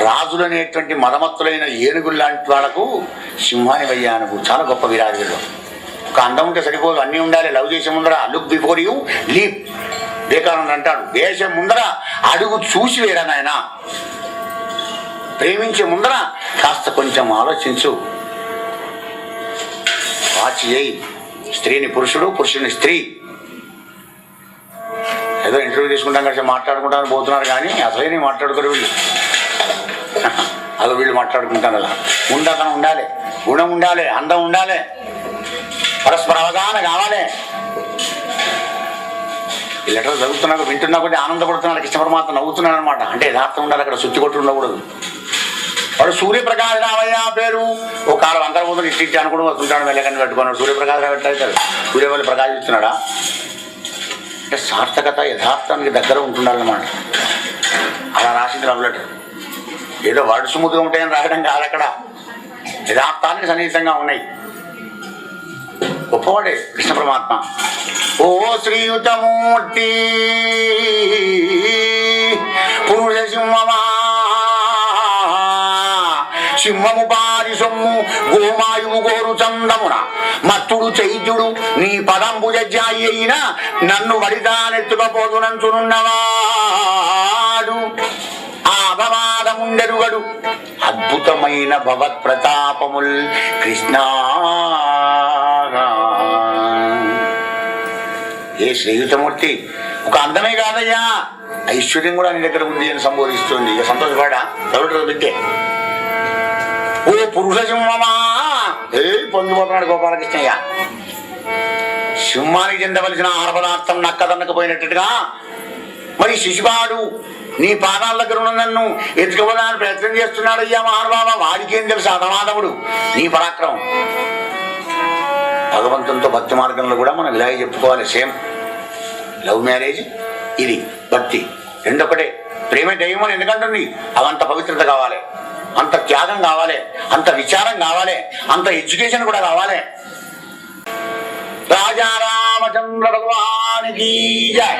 B: రాజులనేటువంటి మదమత్తులైన ఏనుగులు లాంటి వాళ్ళకు సింహాని వయ్యానుకు. చాలా గొప్ప విరాజులు. ఒక అందం ఉంటే సరిపోదు, అన్నీ ఉండాలి. లవ్ చేసే ముందర look before you leap. Vivekananda అంటాడు, వేసే ముందర అడుగు చూసి వేరా నాయన. ప్రేమించే ముందర కాస్త కొంచెం ఆలోచించు. వాచి చేయి. స్త్రీని పురుషుడు, పురుషుని స్త్రీ. ఏదో ఇంటర్వ్యూ తీసుకుంటాం కదా, మాట్లాడుకుంటాను పోతున్నారు, కానీ అసలే మాట్లాడుకోరు వీళ్ళు. అదో వీళ్ళు మాట్లాడుకుంటాను. అలా ఉండతనం ఉండాలి, గుణం ఉండాలి, అందం ఉండాలి, పరస్పర అవగాహన కావాలి. ఈ లెటర్ చదువుతున్నా వింటున్నా కొద్ది ఆనందపడుతున్నాడు. కృష్ణ పరమాత్మ నవ్వుతున్నాడు అనమాట. అంటే యథార్థం ఉండాలి, అక్కడ సుత్తి కొట్టు ఉండకూడదు. వాడు సూర్యప్రకాశ్ రావయ్య పేరు. ఒక కాలం అంతర్బోధన ఇట్టి అనుకుంటూ వస్తుంటాడు, వెళ్ళకని పెట్టుకున్నాడు. సూర్యప్రకాశ్ రావు ఎట్లయితాడు? సూర్యవల్లి ప్రకాశిస్తున్నాడా? అంటే సార్థకత యథార్థానికి దగ్గర ఉంటుండాలన్నమాట. అలా రాసింది లవ్ లెటర్. ఏదో వర్డ్ స్మూత్గా ఉంటాయని రాయడం కాదు, అక్కడ యథార్థానికి సన్నిహితంగా ఉన్నాయి. గొప్పవాడే కృష్ణ పరమాత్మ. ఓ శ్రీయుతమూర్తి పురుష సింహమా, సింహము పారి సొమ్ము గోమాయువు గోరు చందమున మత్తుడు చైత్యుడు నీ పదంబు జజ్జాయి అయిన నన్ను వడిదానెత్తుకపోదునంచునున్నవాడు. ఆ అపవాదముండెరుగడు అద్భుతమైన భగవత్ ప్రతాపముల్ కృష్ణ. ఏ శ్రీయుతమూర్తి, ఒక అందమే కాదయ్యా, ఐశ్వర్యం కూడా నీ దగ్గర ఉంది అని సంబోధిస్తుంది. ఇక సంతోషపడా చదువుతుంది బిడ్డే. ఓ పురుష సింహమా, పొంగిపోతున్నాడు గోపాలకృష్ణయ్య. సింహానికి చెందవలసిన ఆహార పదార్థం నక్కదన్నకపోయినట్టుగా మరి శిశుపాడు నీ పాదాల దగ్గర ఉన్న నన్ను ఎత్తుకోవడానికి ప్రయత్నం చేస్తున్నాడు. అయ్యా మహానుభావ, వాడికేం తెలుసు అధమాధముడు నీ పరాక్రమం. భగవంతునితో భక్తి మార్గంలో కూడా మనం ఇలాగే చెప్పుకోవాలి. సేమ్ లవ్ మ్యారేజ్ ఇది భక్తి రెండొకటే. ప్రేమ దైవం అని ఎందుకంటుంది? అవంత పవిత్రత కావాలి, అంత త్యాగం కావాలి, అంత విచారం కావాలి, అంత ఎడ్యుకేషన్ కూడా కావాలి. రాజా రామచంద్ర భగవానికి జై.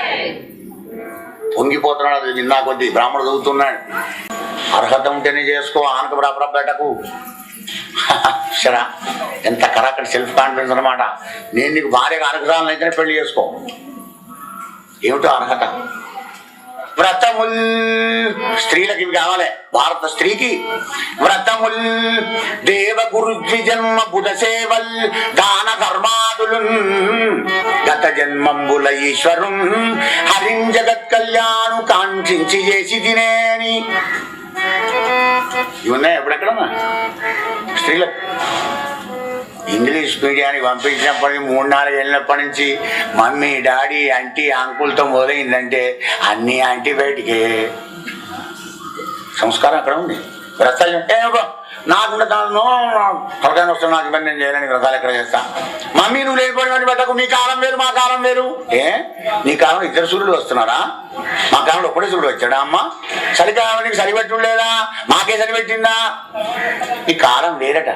B: పొంగిపోతున్నాడు. అది విన్నా కొద్దీ బ్రాహ్మణుడు చదువుతున్నాడు. అర్హత ఉంటేనే చేసుకో, ఆనక బేటకు. సరా ఎంత కరాకటి సెల్ఫ్ కాన్ఫిడెన్స్ అనమాట. నేను నీకు భార్యగా అర్హతలైతేనే పెళ్లి చేసుకో. ఏమిటో అర్హత. వ్రతముల్ స్త్రీలకి ఇవి కావాలి. భారత స్త్రీకి వ్రతముల్ దేవగురు ద్విజన్మ బుధ సేవల్ దాన ధర్మాదులు గత జన్మంబుల ఈశ్వరుం హరిం జగత్ కళ్యాణు కాంక్షించి చేసి తినేని ఇవి ఉన్నాయి. ఎప్పుడెక్కడన్నా స్త్రీలకు ఇంగ్లీష్ మీడియానికి పంపించినప్పటికీ 3-4 ఏళ్ళప్పటి నుంచి మమ్మీ డాడీ ఆంటీ అంకుల్తో మొదలైందంటే అన్ని యాంటీబయాటికే. సంస్కారం అక్కడ ఉంది. వ్రతాలు నాకుండా తొలగానే వస్తాను, నాకు ఇబ్బంది నేను చేయాలని వ్రతాలు ఎక్కడ చేస్తా. మమ్మీ నువ్వు లేకపోయిన పెట్టకు, మీ కాలం వేరు మా కాలం వేరు. నీ కాలం 2 సూర్యుడు వస్తున్నారా? మా కాలంలో ఒకటే సూర్యుడు వచ్చాడా? అమ్మ చలికాలం నీకు సరిపెట్టు లేదా? మాకే సరిపెట్టిందా? ఈ కాలం వేరట.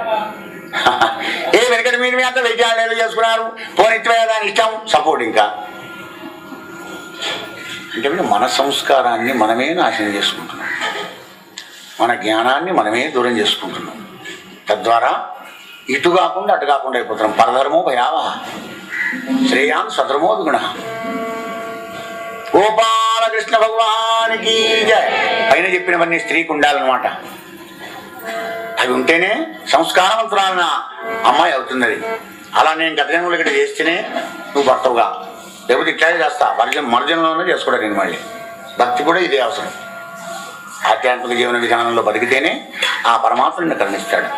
B: వెనకటి మీరు మీ అంతా వైద్యాలు చేసుకున్నారు. పోనిత్వే దాని ఇష్టం సపోర్ట్. ఇంకా అంటే మన సంస్కారాన్ని మనమే నాశనం చేసుకుంటున్నాం, మన జ్ఞానాన్ని మనమే దూరం చేసుకుంటున్నాం. తద్వారా ఇటు కాకుండా అటు కాకుండా అయిపోతున్నాం. పరధర్మో భయావహ శ్రేయాన్ స్వధర్మో విగుణ. గోపాలకృష్ణ భగవానికి జయ. పైన చెప్పినవన్నీ స్త్రీకి ఉండాలన్నమాట. అవి ఉంటేనే సంస్కారవంతురాలన్న అమ్మాయి అవుతుంది. అది అలా నేను గత జన్మలు ఇక్కడ చేస్తేనే నువ్వు భర్తవుగా, లేకపోతే ఇట్లాగే చేస్తా. మరుజన్మలోనే చేసుకోవడం. నేను మళ్ళీ భక్తి కూడా ఇదే అవసరం. ఆధ్యాత్మిక జీవన విధానంలో బతికితేనే ఆ పరమాత్మ నిన్ను కరుణిస్తాడు.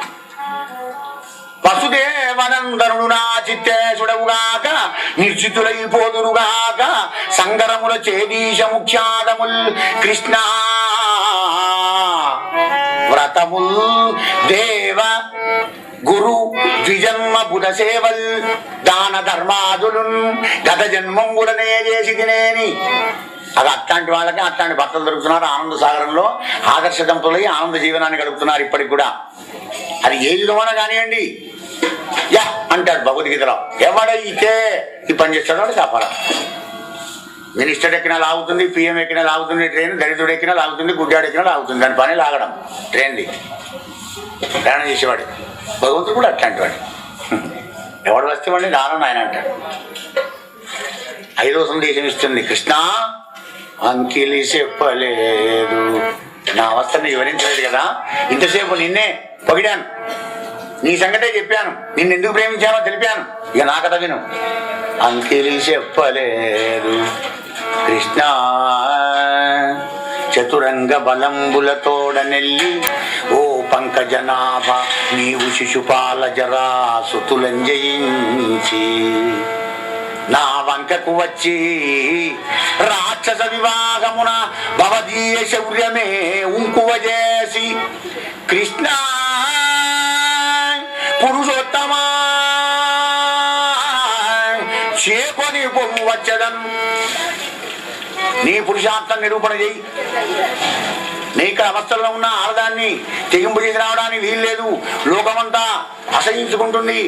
B: వసుదేవనందనుడు నా చిత్తేశుడవుగాక నిర్జితులైపోదురుగాక సంగరముల చేదీశ ముఖ్యాదముల్ కృష్ణ వ్రతముల్ దేవ గురు ద్విజన్మ బుధ సేవల్ దాన ధర్మాదులు గత జన్మంగుడనే చేసి తినేని. అది అట్లాంటి వాళ్ళకి అట్లాంటి భర్తలు దొరుకుతున్నారు. ఆనంద సాగరంలో ఆదర్శ దంపతులై ఆనంద జీవనాన్ని గడుపుతున్నారు ఇప్పటికి కూడా. అది ఏ విధమైన కానివ్వండి. యా అంటాడు భగవద్గీతలో, ఎవడైతే ఈ పని చేస్తాడో కాపాల. మినిస్టర్ ఎక్కినా లాగుతుంది, పిఎం ఎక్కినా లాగుతుంది ట్రైన్, దళితుడు ఎక్కినా లాగుతుంది, గుడ్డాడు ఎక్కినా లాగుతుంది. దాని పని లాగడం ట్రైన్ది, ప్రయాణం చేసేవాడు. భగవంతుడు కూడా అట్లాంటి వాడు. ఎవడు వస్తే వాడిని రాను ఆయన అంటాడు. 5వ సందేశం ఇస్తుంది. కృష్ణ అంకిలి చెప్పలేదు, నా అవస్థని వివరించలేదు కదా. ఇంతసేపు నిన్నే పొగిడాను, నీ సంగతే చెప్పాను, నిన్ను ఎందుకు ప్రేమించానో తెలిపాను. ఇక నా కథ విను. అంకిలి చెప్పలేదు కృష్ణ చతురంగ బలంబులతోడ నెల్లి ఓ పంకజనాభ నీవు శిశుపాల జరా సుతులంజయించి నా వంకకు వచ్చి రాక్షస వివాహమున భవదీయ శౌర్యమే ఉంకువ చేసి కృష్ణ పురుషోత్తమా చేకొని పొమ్ము వచ్చదను. నీ పురుషార్థం నిరూపణ చేయి. నీ ఇక్కడ అవస్థల్లో ఉన్న ఆడదాన్ని తెగింపు చేసి రావడానికి వీల్లేదు. లోకమంతా అసహించుకుంటుంది.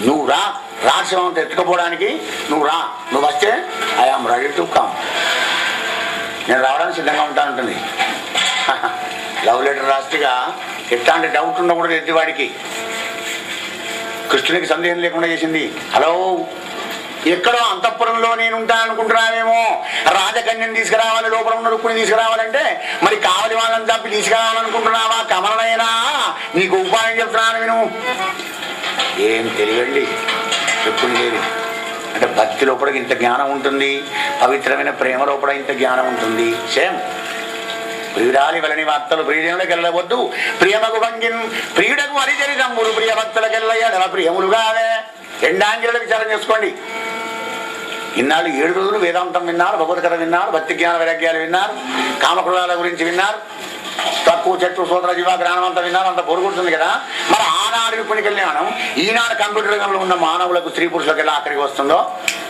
B: నువ్వు రా, రాక్షసంతా ఎత్తుకపోవడానికి నువ్వు రా. నువ్వు వస్తే ఐఆమ్ రెడీ టు కమ్, నేను రావడానికి సిద్ధంగా ఉంటానంటుంది. లవ్ లెటర్ రాష్ట్రగా ఎట్లాంటి డౌట్ ఉండకూడదు ఎత్తివాడికి. కృష్ణునికి సందేహం లేకుండా చేసింది. హలో, ఎక్కడో అంతఃపురంలో నేను ఉంటాననుకుంటున్నావేమో, రాజకన్యను తీసుకురావాలి, లోపల ఉన్న రుక్కుని తీసుకురావాలంటే మరి కావలి వాళ్ళని చంపి తీసుకురావాలనుకుంటున్నావా? కమలనైనా నీకు ఉపాయం చెప్తున్నాను విను. ఏం తెలియండి, ఎప్పుడు లేదు. అంటే భక్తి లోపల ఇంత జ్ఞానం ఉంటుంది, పవిత్రమైన ప్రేమ లోపల ఇంత జ్ఞానం ఉంటుంది. సేమ్ ప్రియురాలి వలని వార్తలు ప్రియజనులకు వెళ్ళవద్దు, ప్రియమగు భంగిన్ ప్రియుడకు హరిచరితంబులు ప్రియ భక్తులకెళ్ళ ప్రియములుగావే. 2 ఆంగిల విచారం చేసుకోండి. ఇన్నాళ్ళు 7 రోజులు వేదాంతం విన్నారు, భగవద్గీత విన్నారు, భక్తి జ్ఞాన వైరాగ్యాలు విన్నారు, కామక్రోధాల గురించి విన్నారు, తక్కువ చెట్టు సోదర జీవ జ్ఞానం అంతా విన్నారు. అంత పొరుగుతుంది కదా. మరి ఆనాడు రుక్మిణికి జ్ఞానం ఈనాడు కంప్యూటర్ రంగంలో ఉన్న మానవులకు, స్త్రీ పురుషులకు ఎలా అక్కడికి వస్తుందో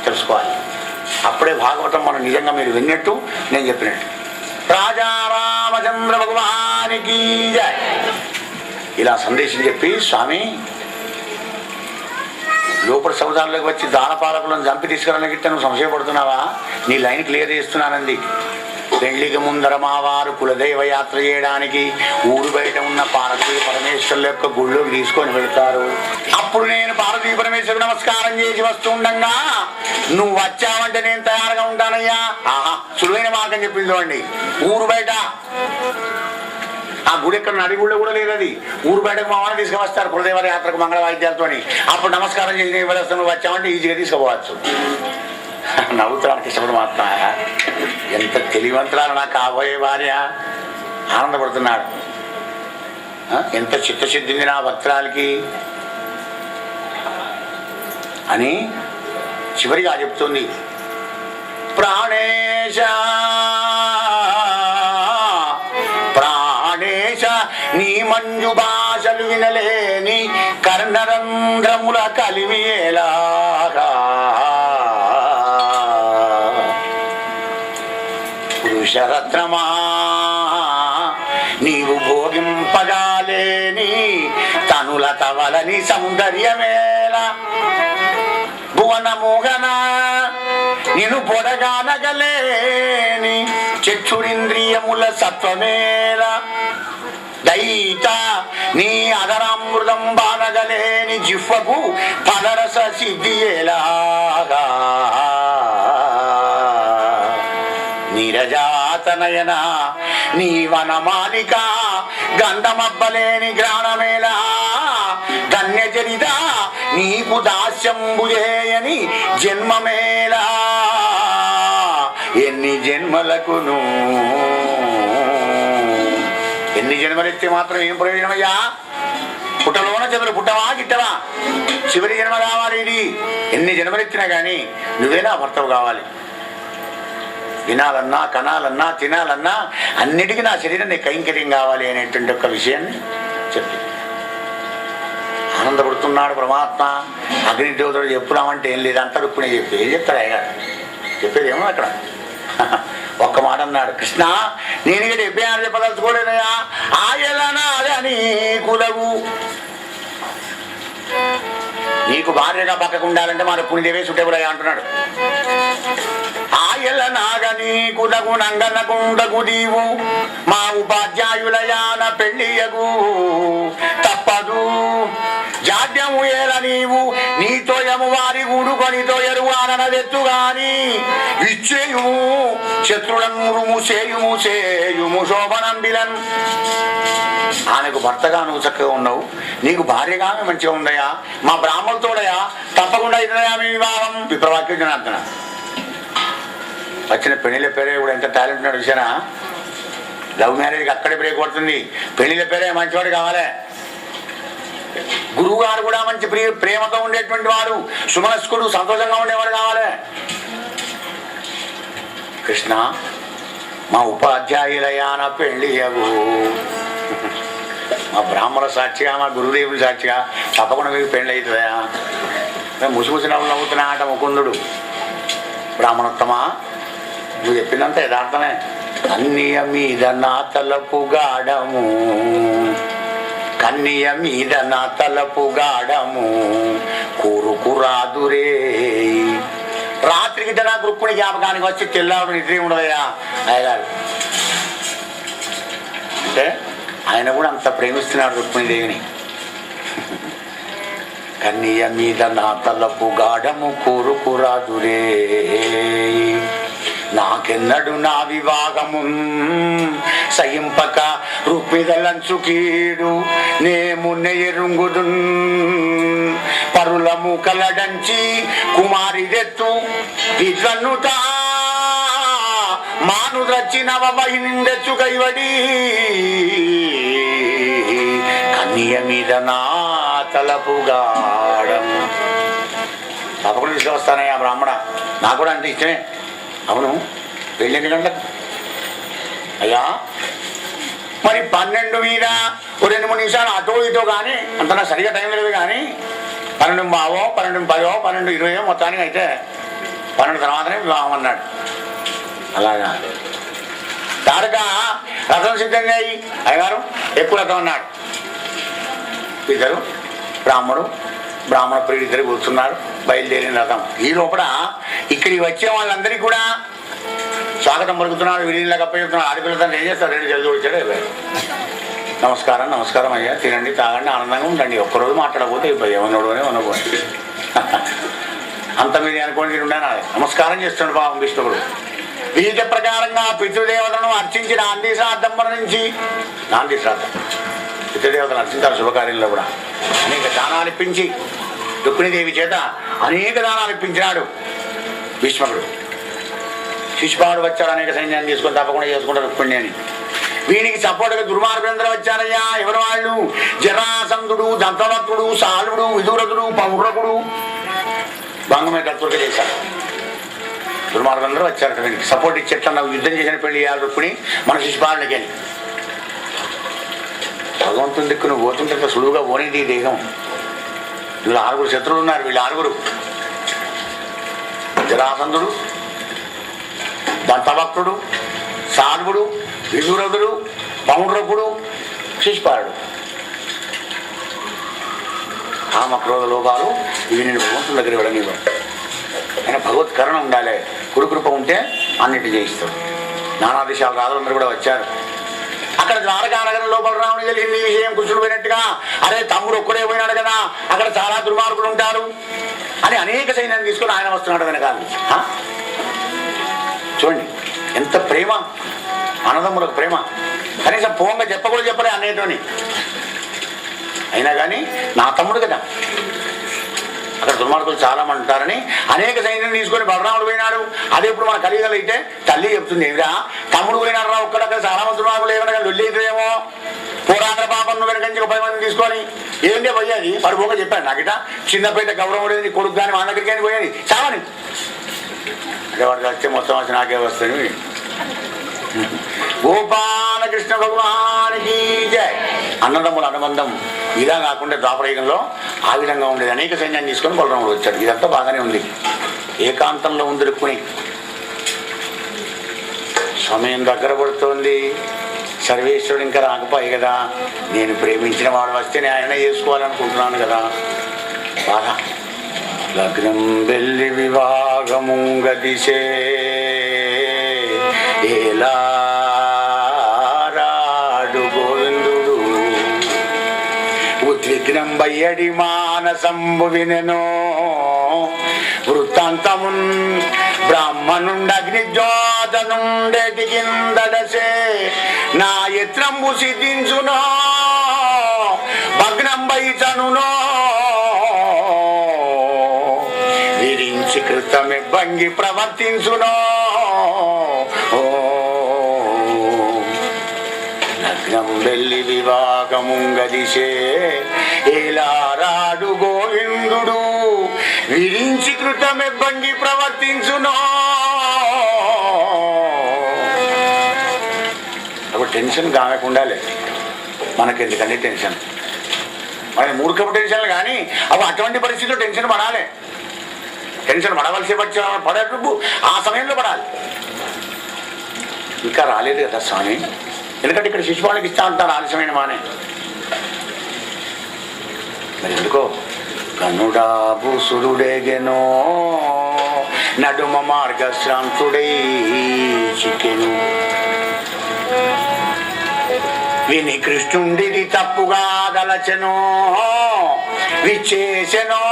B: తెలుసుకోవాలి. అప్పుడే భాగవతం మనం నిజంగా మీరు విన్నట్టు, నేను చెప్పినట్టు. రాజా రామచంద్ర భగవానికి జై. ఇలా సందేశం చెప్పి, స్వామి లోపల సముదాయంలోకి వచ్చి దానపాలకులను చంపి తీసుకురానికి నువ్వు సంశయపడుతున్నావా? నీ లైన్ క్లియర్ చేస్తున్నానంది. పెళ్లికి ముందర మా వారు కులదైవ యాత్ర చేయడానికి ఊరు బయట ఉన్న పార్వతీ పరమేశ్వరుల యొక్క గుళ్ళోకి తీసుకొని వెళ్తారు. అప్పుడు నేను పార్వతీ పరమేశ్వరుడు నమస్కారం చేసి వస్తుండగా నువ్వు వచ్చావంటే నేను తయారుగా ఉంటానయ్యా. ఆహా, సులువైన మార్గం చెప్పింది చూడండి. ఊరు బయట ఆ గుడి ఎక్కడ నడిగుళ్ళో కూడా లేదు, అది ఊరు బయటకు మా వాళ్ళని తీసుకువస్తారు కులదైవ యాత్రకు మంగళ వాయిద్యాలతో. అప్పుడు నమస్కారం చేసి నువ్వు వచ్చావంటే ఈజీగా తీసుకుపోవచ్చు. నవ్వుతాను కృష్ణుడు మాత్రం, ఎంత తెలివంతురాలు నా కాబోయే భార్య, ఆనందపడుతున్నాడు. ఎంత చిత్తశుద్ధింది నా భక్తురాలకి అని చివరిగా చెప్తుంది. ప్రాణేశ ప్రాణేశ నీ మంజు భాషలు వినలేని కర్ణరంధ్రముల కలిమి ఎలాగా, పురుషరత్నమా నీవు భోగింపగాలేని తనుల తవలని సౌందర్యమేలా, భువన మోగన నిన్ను పొడగానగలేని చక్షురింద్రియముల సత్వమేలా, దైత నీ అదరామృతం బానగలేని జిహ్వకు ఫలరస సిద్ధి ఎలాగా, నీరజాతనయన నీ వనమాలిక గంధమబ్బలేని గ్రాణమేలా, ధన్యచరిత నీకు దాస్యంబుజేయని జన్మమేలా, ఎన్ని జన్మలకును ఎన్ని జన్మలెత్తే మాత్రం ఏం ప్రయోజనమయ్యా? పుట్టలోన చెవులు పుట్టవా గిట్టవా, చివరి జన్మ కావాలి. ఇది ఎన్ని జన్మలెత్తినా కానీ నువ్వే నా భర్తవు కావాలి. వినాలన్నా కనాలన్నా తినాలన్నా అన్నిటికీ నా శరీరం నీ కైంకర్యం కావాలి అనేటువంటి ఒక విషయాన్ని చెప్పి ఆనందపడుతున్నాడు పరమాత్మ. అగ్నిదేవతడు చెప్పుదామంటే ఏం లేదు, అంతా రుక్కునే చెప్పి ఏం చెప్తాడు అయ్యా, చెప్పేది ఏమో అక్కడ. ఒక్క మాట అన్నాడు, కృష్ణ నేను ఇక్కడ చెప్పాను చెప్పదలుచుకోలేదయా, ఆయలనాదని కులవు, నీకు భార్యగా పక్కకు ఉండాలంటే మా రుక్కునిదేవే సుట్టేబులయ్యా అంటున్నాడు. ఆయల నాగని కులగు నంగనకుండగు నీవు మా ఉపాధ్యాయులయాన పెళ్ళియగు తప్పదు, జాడ్యము ఏల నీవు నీతో యము వారి గూడుకొనితో ఎరువాననదెత్తు గాని విచ్చేయుము శత్రులను చేయుము చేయుము శోభనంబిలన్. ఆమెకు భర్తగా నువ్వు చక్కగా ఉన్నావు, నీకు భార్యగా మంచిగా ఉందయా, మా బ్రాహ్మణులతోడయా తప్పకుండా ఇదయా మీ వివాహం. విప్రవాక్యం జనార్దన వచ్చిన పెళ్లిల పేరే కూడా ఎంత టాలెంట్ ఉన్నాడు చూసానా. లవ్ మ్యారేజ్కి అక్కడే బ్రేక్ పడుతుంది. పెళ్లిల పేరే మంచివాడు కావాలి, గురువు గారు కూడా మంచి ప్రేమతో ఉండేటువంటి వాడు, సుమనస్కుడు, సంతోషంగా ఉండేవాడు కావాలి. కృష్ణ మా ఉపాధ్యాయులయాన పెళ్ళియవు, మా బ్రాహ్మణ సాక్షిగా మా గురుదేవుల సాక్షిగా తప్పకుండా మీకు పెళ్ళి అవుతుందయా. ముసిముసి నవ్వుతున్నా ఆట ముకుందుడు. బ్రాహ్మణోత్తమా నువ్వు చెప్పిందంతా యథార్థమే. కన్నియ మీద నా తలపు గాఢము, కన్నియ మీద నా తలపు గాఢము కూరుకురాదురే. రాత్రికి నా గృప్పుని జ్ఞాపకానికి వచ్చి తెల్లాడు నిద్ర ఉండదయ్యా అయ్యగారు అంటే ఆయన కూడా అంత ప్రేమిస్తున్నాడు రుక్మిణీదేవిని. కన్నియ మీద నా తలపు గాఢము కూరుకురాదురే, నాకెన్నడు నా వివాహము సయింపక రుక్మిదలంచుకీడు నేమున్న ఎరుంగుదు, పరులము కలడంచి కుమారిదెత్తు విద్వన్నుత మాను రచ్చినవ వహినిందెచ్చు కైవడి, కన్నియ మీద నా తలపు గాఢం. తప్పకుండా తీసుకొస్తానయ్యా బ్రాహ్మణ, నాకు కూడా అంటే ఇష్టమే. అవును పెళ్ళి ఎన్ని గంటలకు అయ్యా? మరి 12 మీద 2-3 నిమిషాలు అటో ఇటో కానీ అంత నాకు సరిగా టైం లేదు, కానీ 12:15, 12:10, 12:20 మొత్తానికి అయితే 12 తర్వాతనే వివాహం అన్నాడు. అలాగా తారక రథం సిద్ధంగా అయ్యి అయ్యగారు ఎక్కువ రథం అన్నాడు. ఇద్దరు బ్రాహ్మణ ప్రియుడు ఇద్దరు కూర్చున్నారు, బయలుదేరిన రథం. ఈ లోపల ఇక్కడికి వచ్చే వాళ్ళందరికీ కూడా స్వాగతం పలుకుతున్నాడు, వీడిలా కప్ప చెప్తున్నాడు. ఆడపిల్లతో ఏం చేస్తాడు? రెండు జల్ది వచ్చాడు. నమస్కారం నమస్కారం అయ్యా, తినండి తాగండి ఆనందంగా ఉండండి. ఒక్కరోజు మాట్లాడకపోతే ఏమన్నాడు అని అనబోయి అంత మీరు అనుకోండి ఉండాలి. నమస్కారం చేస్తున్నాడు పాపం విష్ణువుడు. విహిత ప్రకారంగా పితృదేవతలను అర్చించి నాంది శ్రాద్ధం నుంచి నాంది శ్రాద్ధం పితృదేవతలను అర్చించారు శుభకార్యంలో కూడా. అనేక దానాలు ఇప్పించి రుక్మిణీదేవి చేత అనేక దానాలు ఇప్పించినాడు భీష్ముడు. శిశుపాలుడు వచ్చాడు, అనేక సైన్యాన్ని తీసుకొని తప్పకుండా చేసుకుంటారు రుక్మిణి అని. వీనికి సపోర్టుగా దుర్మార్గులందరూ వచ్చారయ్యా. ఎవరు వాళ్ళు? జరాసంధుడు, దంతవక్తుడు, సాలుడు, విదురథుడు, పౌరకుడు, భంగమైన తత్వగా చేశారు. దుర్మార్గులందరూ వచ్చారట వీనికి సపోర్ట్ ఇచ్చేట్లా నాకు యుద్ధం చేసిన పెళ్లి చేయాలి రుక్మిణి మన శిశుపాలుడికి అని. భగవంతుని దిక్కు నువ్వు పోతుంటే సులువుగా పోనేది ఈ దేహం. వీళ్ళు 6 శత్రువులు ఉన్నారు. వీళ్ళు 6 జరాసంధుడు, దంతభక్తుడు, సాల్వుడు, విదురథుడు, పౌండ్రకుడు, శిశుపాలుడు. కామక్రోధ లోపాలు ఇవి నేను భగవంతుని దగ్గర వెళ్ళనివ్వను. అయినా భగవత్ కరుణ ఉండాలి. కురుకృప ఉంటే అన్నిటి జయిస్తాడు. నానా దేశాల రాజులందరూ కూడా వచ్చారు. అక్కడ ద్వారకా నగరం లోపల రాముని తెలిసింది ఈ విషయం. కృష్ణుడు పోయినట్టుగా, అరే తమ్ముడు ఒక్కడే పోయినాడు కదా, అక్కడ చాలా దుర్మార్గులు ఉంటారు అని అనేక సైన్యాన్ని తీసుకుని ఆయన వస్తున్నాడు వెనకాల. చూడండి ఎంత ప్రేమ, అన్నదమ్ములకు ప్రేమ. కనీసం పోంగా చెప్పకూడదు చెప్పలే అన్నయ్యతోని. అయినా కానీ నా తమ్ముడు కదా, అక్కడ దుర్మార్గులు చాలా మంది ఉంటారని అనేక సైన్యం తీసుకొని బలరాముడు పోయినాడు. అదే ఇప్పుడు మన కలియుగలు అయితే తల్లి చెప్తుంది, ఏమిరా తమ్ముడు పోయినాడు రా ఒక్కడక్కడ చాలా మంది దుర్మార్గులు ఏమైనా లొల్లిందేమో, పోరాంధ్ర పాపం నువ్వు వెనకంచి 10 మందిని తీసుకొని ఏంటే పోయేది పడిపోక చెప్పాడు. నాకిట చిన్నపేట గౌరవం లేదు, కొడుకు కానీ మా దగ్గరికి కానీ పోయేది చావని అంటే వాడికి వచ్చే మొత్తం వచ్చి నాకే వస్తుంది. గోపాలకృష్ణ భగవానికి జై. అన్నదమ్ముల అనుబంధం ఇలా కాకుండా ద్వాపరయుగంలో ఆ విధంగా ఉండేది. అనేక సైన్యాన్ని తీసుకొని బలరాముడు వచ్చాడు. ఇదంతా బాగానే ఉంది. ఏకాంతంలో ఉంది రుక్మిణి. సమయం దగ్గర పడుతోంది. సర్వేశ్వరుడు ఇంకా రాకపోయి కదా, నేను ప్రేమించిన వాడు వస్తే నేను ఆయన చేసుకోవాలనుకుంటున్నాను కదా. బాగా లగ్నం వెళ్ళి వివాహము గదిసే ఏలారాడు గోవిందుడు ఉద్విగ్నం బయ్యడి మానసంబు వినెనో వృత్తాంతమున్ బ్రాహ్మణుండగ్నిజ్యోతనుండెటి కిందడసే నా యత్నంబు సిద్ధించునో భగ్నం బైచనునో విరించి కృతమి భంగి ప్రవర్తించునో లగ్నం వెళ్ళి వివాహముంగదిసే ఏలారాడు గోవిందుడు విరించి కృతమి భంగి ప్రవర్తించునో. అప్పుడు టెన్షన్ కాకుండా మనకెందుకండి టెన్షన్, మన మూర్ఖపు టెన్షన్లు కానీ అవి అటువంటి పరిస్థితుల్లో టెన్షన్ పడాలి. టెన్షన్ పడవలసి పడేటప్పుడు ఆ సమయంలో పడాలి. ఇంకా రాలేదు కదా స్వామి, ఎందుకంటే ఇక్కడ శిశుపాలకి ఇస్తా అంటారు ఆలస్యమైన మానే. మరి ఎందుకో కన్నుడాబు సురుడేగెనో నడుమ మార్గశ్రాంతుడై చికెను విని కృష్ణుండిది తప్పుగా దలచెనో విచ్చేసెనో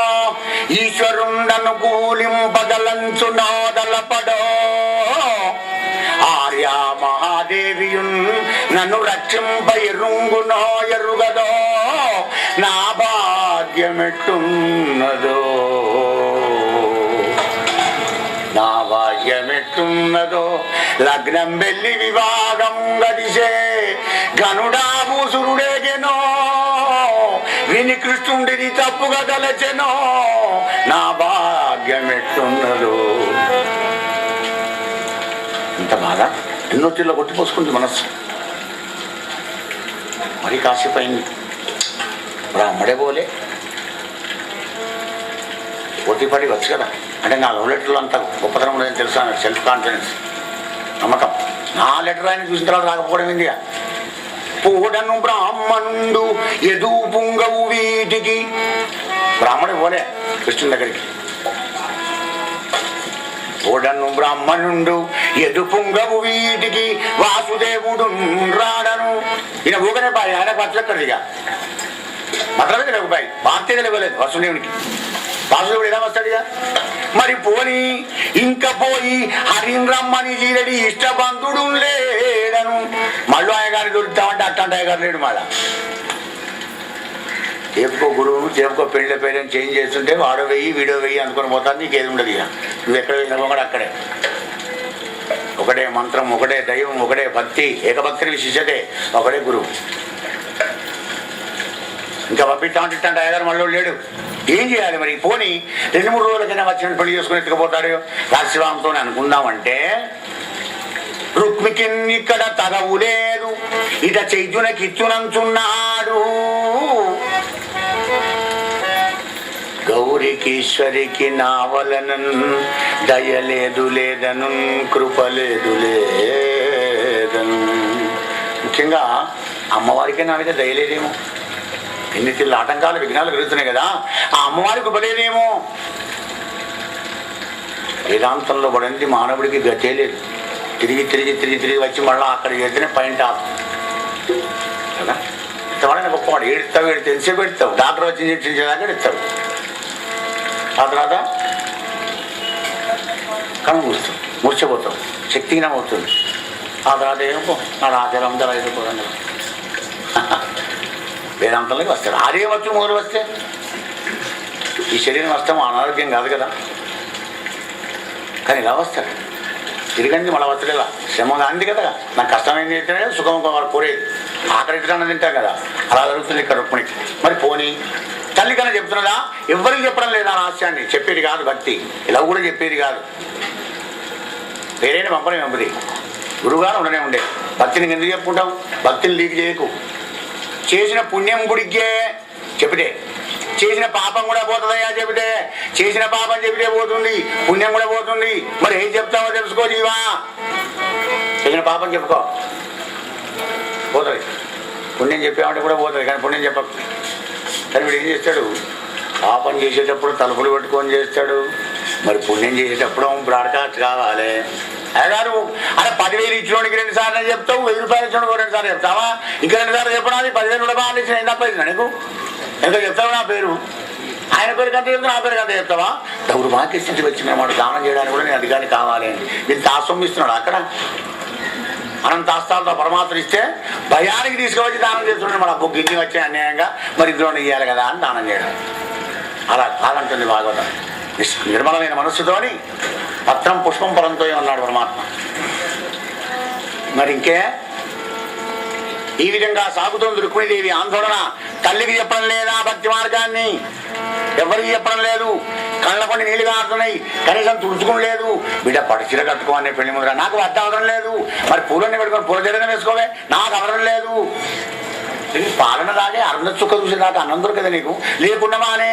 B: ఈశ్వరుండను కూలింపగలంచునో దలపడో ఆర్యా మహాదేవియున్ నన్ను రక్షింప ఎరుంగునో ఎరుగదో నా భాగ్యమెట్టున్నదో నా భాగ్యమెట్టున్నదో లగ్నం వెళ్ళి వివాహం గడిసే గనుడాము సురుడేగెనో విని కృష్ణుండిని తప్పుగా దలచెనో నా భాగ్యమెట్టున్నదో. ఎంత బాధ, ఎన్నో తీర్లో కొట్టిపోసుకుంది మనస్సు. మరి కాసేపు అయింది బ్రాహ్మడే పోలే పోటీపడి వచ్చు కదా. అంటే నా లవ్ లెటర్లో అంత గొప్పతనం ఉండదని తెలుసా, సెల్ఫ్ కాన్ఫిడెన్స్ నమ్మకం. నా లెటర్ ఆయన చూసిన తర్వాత రాకపోవడం ఏంది. పూడను బ్రాహ్మణుండు ఎదు పుంగవు వీటికి బ్రాహ్మడే పోలే కృష్ణుని దగ్గరికి. పూడను బ్రాహ్మణుండు ఎదుపుంగవు వీటికి వాసుదేవుడు రాడను. ఈయన ఊగనే బాయ్, ఆయన పట్లక్కడిగా మతలమే తెలియక బాయ్, వార్తే తెలియలేదు వసుదేవునికి. వాసుదేవుడు ఎలా వస్తాడుగా మరి. పోని ఇంక పోయి హరిరమ్మని జీరడి ఇష్టబంధుడు లేడను. మళ్ళీ ఆయన గారిని దొరుకుతామంటే అట్లాంటి ఆయన గారు లేడు. మళ్ళా చెప్పుకో గురువు చెప్పుకో పెళ్లి పేరెంట్ చేంజ్ చేస్తుంటే వాడో వెయ్యి వీడో వెయ్యి అనుకుని పోతాను. నీకు ఏది ఉండదు. ఇక నువ్వు ఎక్కడ వెళ్ళినా కూడా అక్కడే ఒకటే మంత్రం, ఒకటే దైవం, ఒకటే భక్తి, ఏకభక్తిని విశిష్టతే, ఒకటే గురువు. ఇంకా పంపిస్తామంటే ఇట్లాంటి అయ్యగారు మళ్ళీ లేడు. ఏం చేయాలి మరి? పోనీ 2-3 రోజులకైనా వచ్చిన పెళ్లి చేసుకుని ఎత్తుకుపోతాడు రాశివాంతో అనుకుందామంటే, రుక్మికి ఇక్కడ తగవు లేదు, ఇట చైద్యునకిచ్చునంచున్నాడు. గౌరికీశ్వరికి నావలనన్ దయలేదు లేదను, కృపలేదు లేదను. ముఖ్యంగా అమ్మవారికే నా మీద దయలేదేమో. ఎన్ని తిల్లు ఆటంకాలు విఘ్నాలు కలుగుతున్నాయి కదా, ఆ అమ్మవారికి కృపలేదేమో. వేదాంతంలో పడింది మానవుడికి గతే లేదు. తిరిగి తిరిగి తిరిగి తిరిగి వచ్చి మళ్ళీ అక్కడ చేస్తేనే పైన టాప్ కదా. ఇంతవాడైనా గొప్పవాడు. ఏడుస్తావు ఎంతసేపు పెడతావు, డాక్టర్ వచ్చి ఇంజక్షన్ చేయడానికి ఎడుస్తావు. ఆ తర్వాత కళ్ళు మూస్తావు, మూర్చపోతావు, శక్తిహీనం అవుతుంది. ఆ తర్వాత ఏమో నా ఆచారం అందరూ అయిపోయింది. వేదాంతంలోకి వస్తాడు. అదే వచ్చు మొదలు వస్తే ఈ శరీరం వస్తాం అనారోగ్యం కాదు కదా, కానీ ఇలా వస్తాడు. తిరిగండి మళ్ళీ వస్తలేదా, శ్రమ అంది కదా. నాకు కష్టమైంది అయితే సుఖం కోరేది, ఆకలి ఇట్లా తింటాం కదా, అలా జరుగుతుంది ఇక్కడ రుక్మిణికి. మరి పోనీ తల్లి కన్నా చెప్తున్నదా? ఎవరికి చెప్పడం లేదా రహస్యాన్ని? చెప్పేది కాదు భక్తి, ఇలా కూడా చెప్పేది కాదు. వేరేనే పంపనే పంపది, గురువుగారు ఉండనే ఉండే. భక్తిని ఎందుకు చెప్పుకుంటాం? భక్తిని లీక్ చేయకు. చేసిన పుణ్యం గుడికే చెబితే, చేసిన పాపం కూడా పోతుందయ్యా చెబితే. చేసిన పాపం చెబితే పోతుంది, పుణ్యం కూడా పోతుంది. మరి ఏం చెప్తావో తెలుసుకో జీవా. చేసిన పాపం చెప్పుకో, పోతుంది. పుణ్యం చెప్పామంటే కూడా పోతుంది, కానీ పుణ్యం చెప్పకు. కానీ వీడు ఏం చేస్తాడు? పాపం చేసేటప్పుడు తలుపులు పెట్టుకొని చేస్తాడు, మరి పుణ్యం చేసేటప్పుడు బ్రాడ్కాస్ట్ కావాలి. అయ్యగారు అరే 10,000 ఇచ్చినోడికి 2 సార్లు చెప్తావు, 1000 రూపాయలు ఇచ్చినోడికి 2 సార్లు చెప్తావా? ఇంకా 2 సార్లు చెప్పడానికి 10,000 కూడా బాగా ఇచ్చిన ఏం తప్ప ఇచ్చిన నీకు? ఇంకా చెప్తావు నా పేరు, ఆయన పేరు కంటే చెప్తావు, నా పేరు కంటే చెప్తావా? దౌర్భాగ్య స్థితి వచ్చిన వాడు దానం చేయడానికి కూడా నేను అధికారి కావాలి అని వీళ్ళు తాసొమ్మిస్తున్నాడు. అక్కడ అనంతాస్తాలతో పరమాత్మ ఇస్తే భయానికి తీసుకువచ్చి దానం చేస్తున్నాడు. మన బొగ్గు గిన్ని వచ్చే అన్యాయంగా మరి ఇందులో ఇయ్యాలి కదా అని దానం చేయడం. అలా కాదంటుంది భాగవతం. నిర్మలమైన మనస్సుతోని పత్రం పుష్పం ఫలంతో ఉన్నాడు పరమాత్మ. మరి ఇంకే ఈ విధంగా సాగుతోంది రుక్మిణీదేవి ఆందోళన. తల్లికి చెప్పడం లేదా భక్తి మార్గాన్ని? ఎవరికి చెప్పడం లేదు. కళ్ళ కొన్ని నీళ్ళు కారుతున్నాయి, కనీసం తుడుచుకుని లేదు. బిడ్డ పడిచీర కట్టుకోవాలని పెళ్లి ముందర నాకు వద్ద అవసరం లేదు. మరి పూలన్నీ పెట్టుకొని పూల జగన్ వేసుకోవే, నాకు అవసరం లేదు. పాలన దాగే అరుణ చుక్క చూసే దాకా అన్నం దొరకదా నీకు? లేకుండా మానే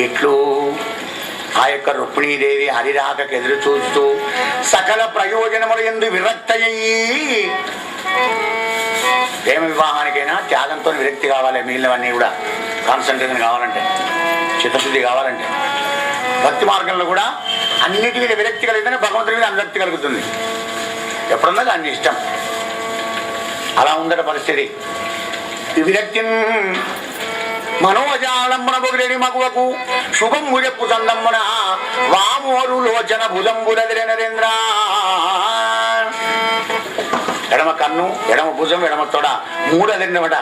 B: ఇట్లు ఆ యొక్క రుక్మిణీదేవి హరిరాకకు ఎదురు చూస్తూ సకల ప్రయోజనములు ఎందు విరక్తయ్యి. ప్రేమ వివాహానికైనా త్యాగంతో విరక్తి కావాలి. మిగిలినవన్నీ కూడా కాన్సన్ట్రేషన్ కావాలంటే, చిత్తశుద్ధి కావాలంటే, భక్తి మార్గంలో కూడా అన్నిటి మీద విరక్తి కలిగితేనే భగవంతుడి మీద అనురక్తి కలుగుతుంది. ఎప్పుడున్నది అన్ని ఇష్టం. అలా ఉందట పరిస్థితి. విరక్తి మనోజాలంబున బొగిరెడి మగువకు శుభం ముజప్పు సందమ్మున వామోరు లోచన భుజంబురదిరే నరేంద్ర. ఎడమ కన్ను, ఎడమ భుజం, ఎడమ తొడ 3 అదిరినవట.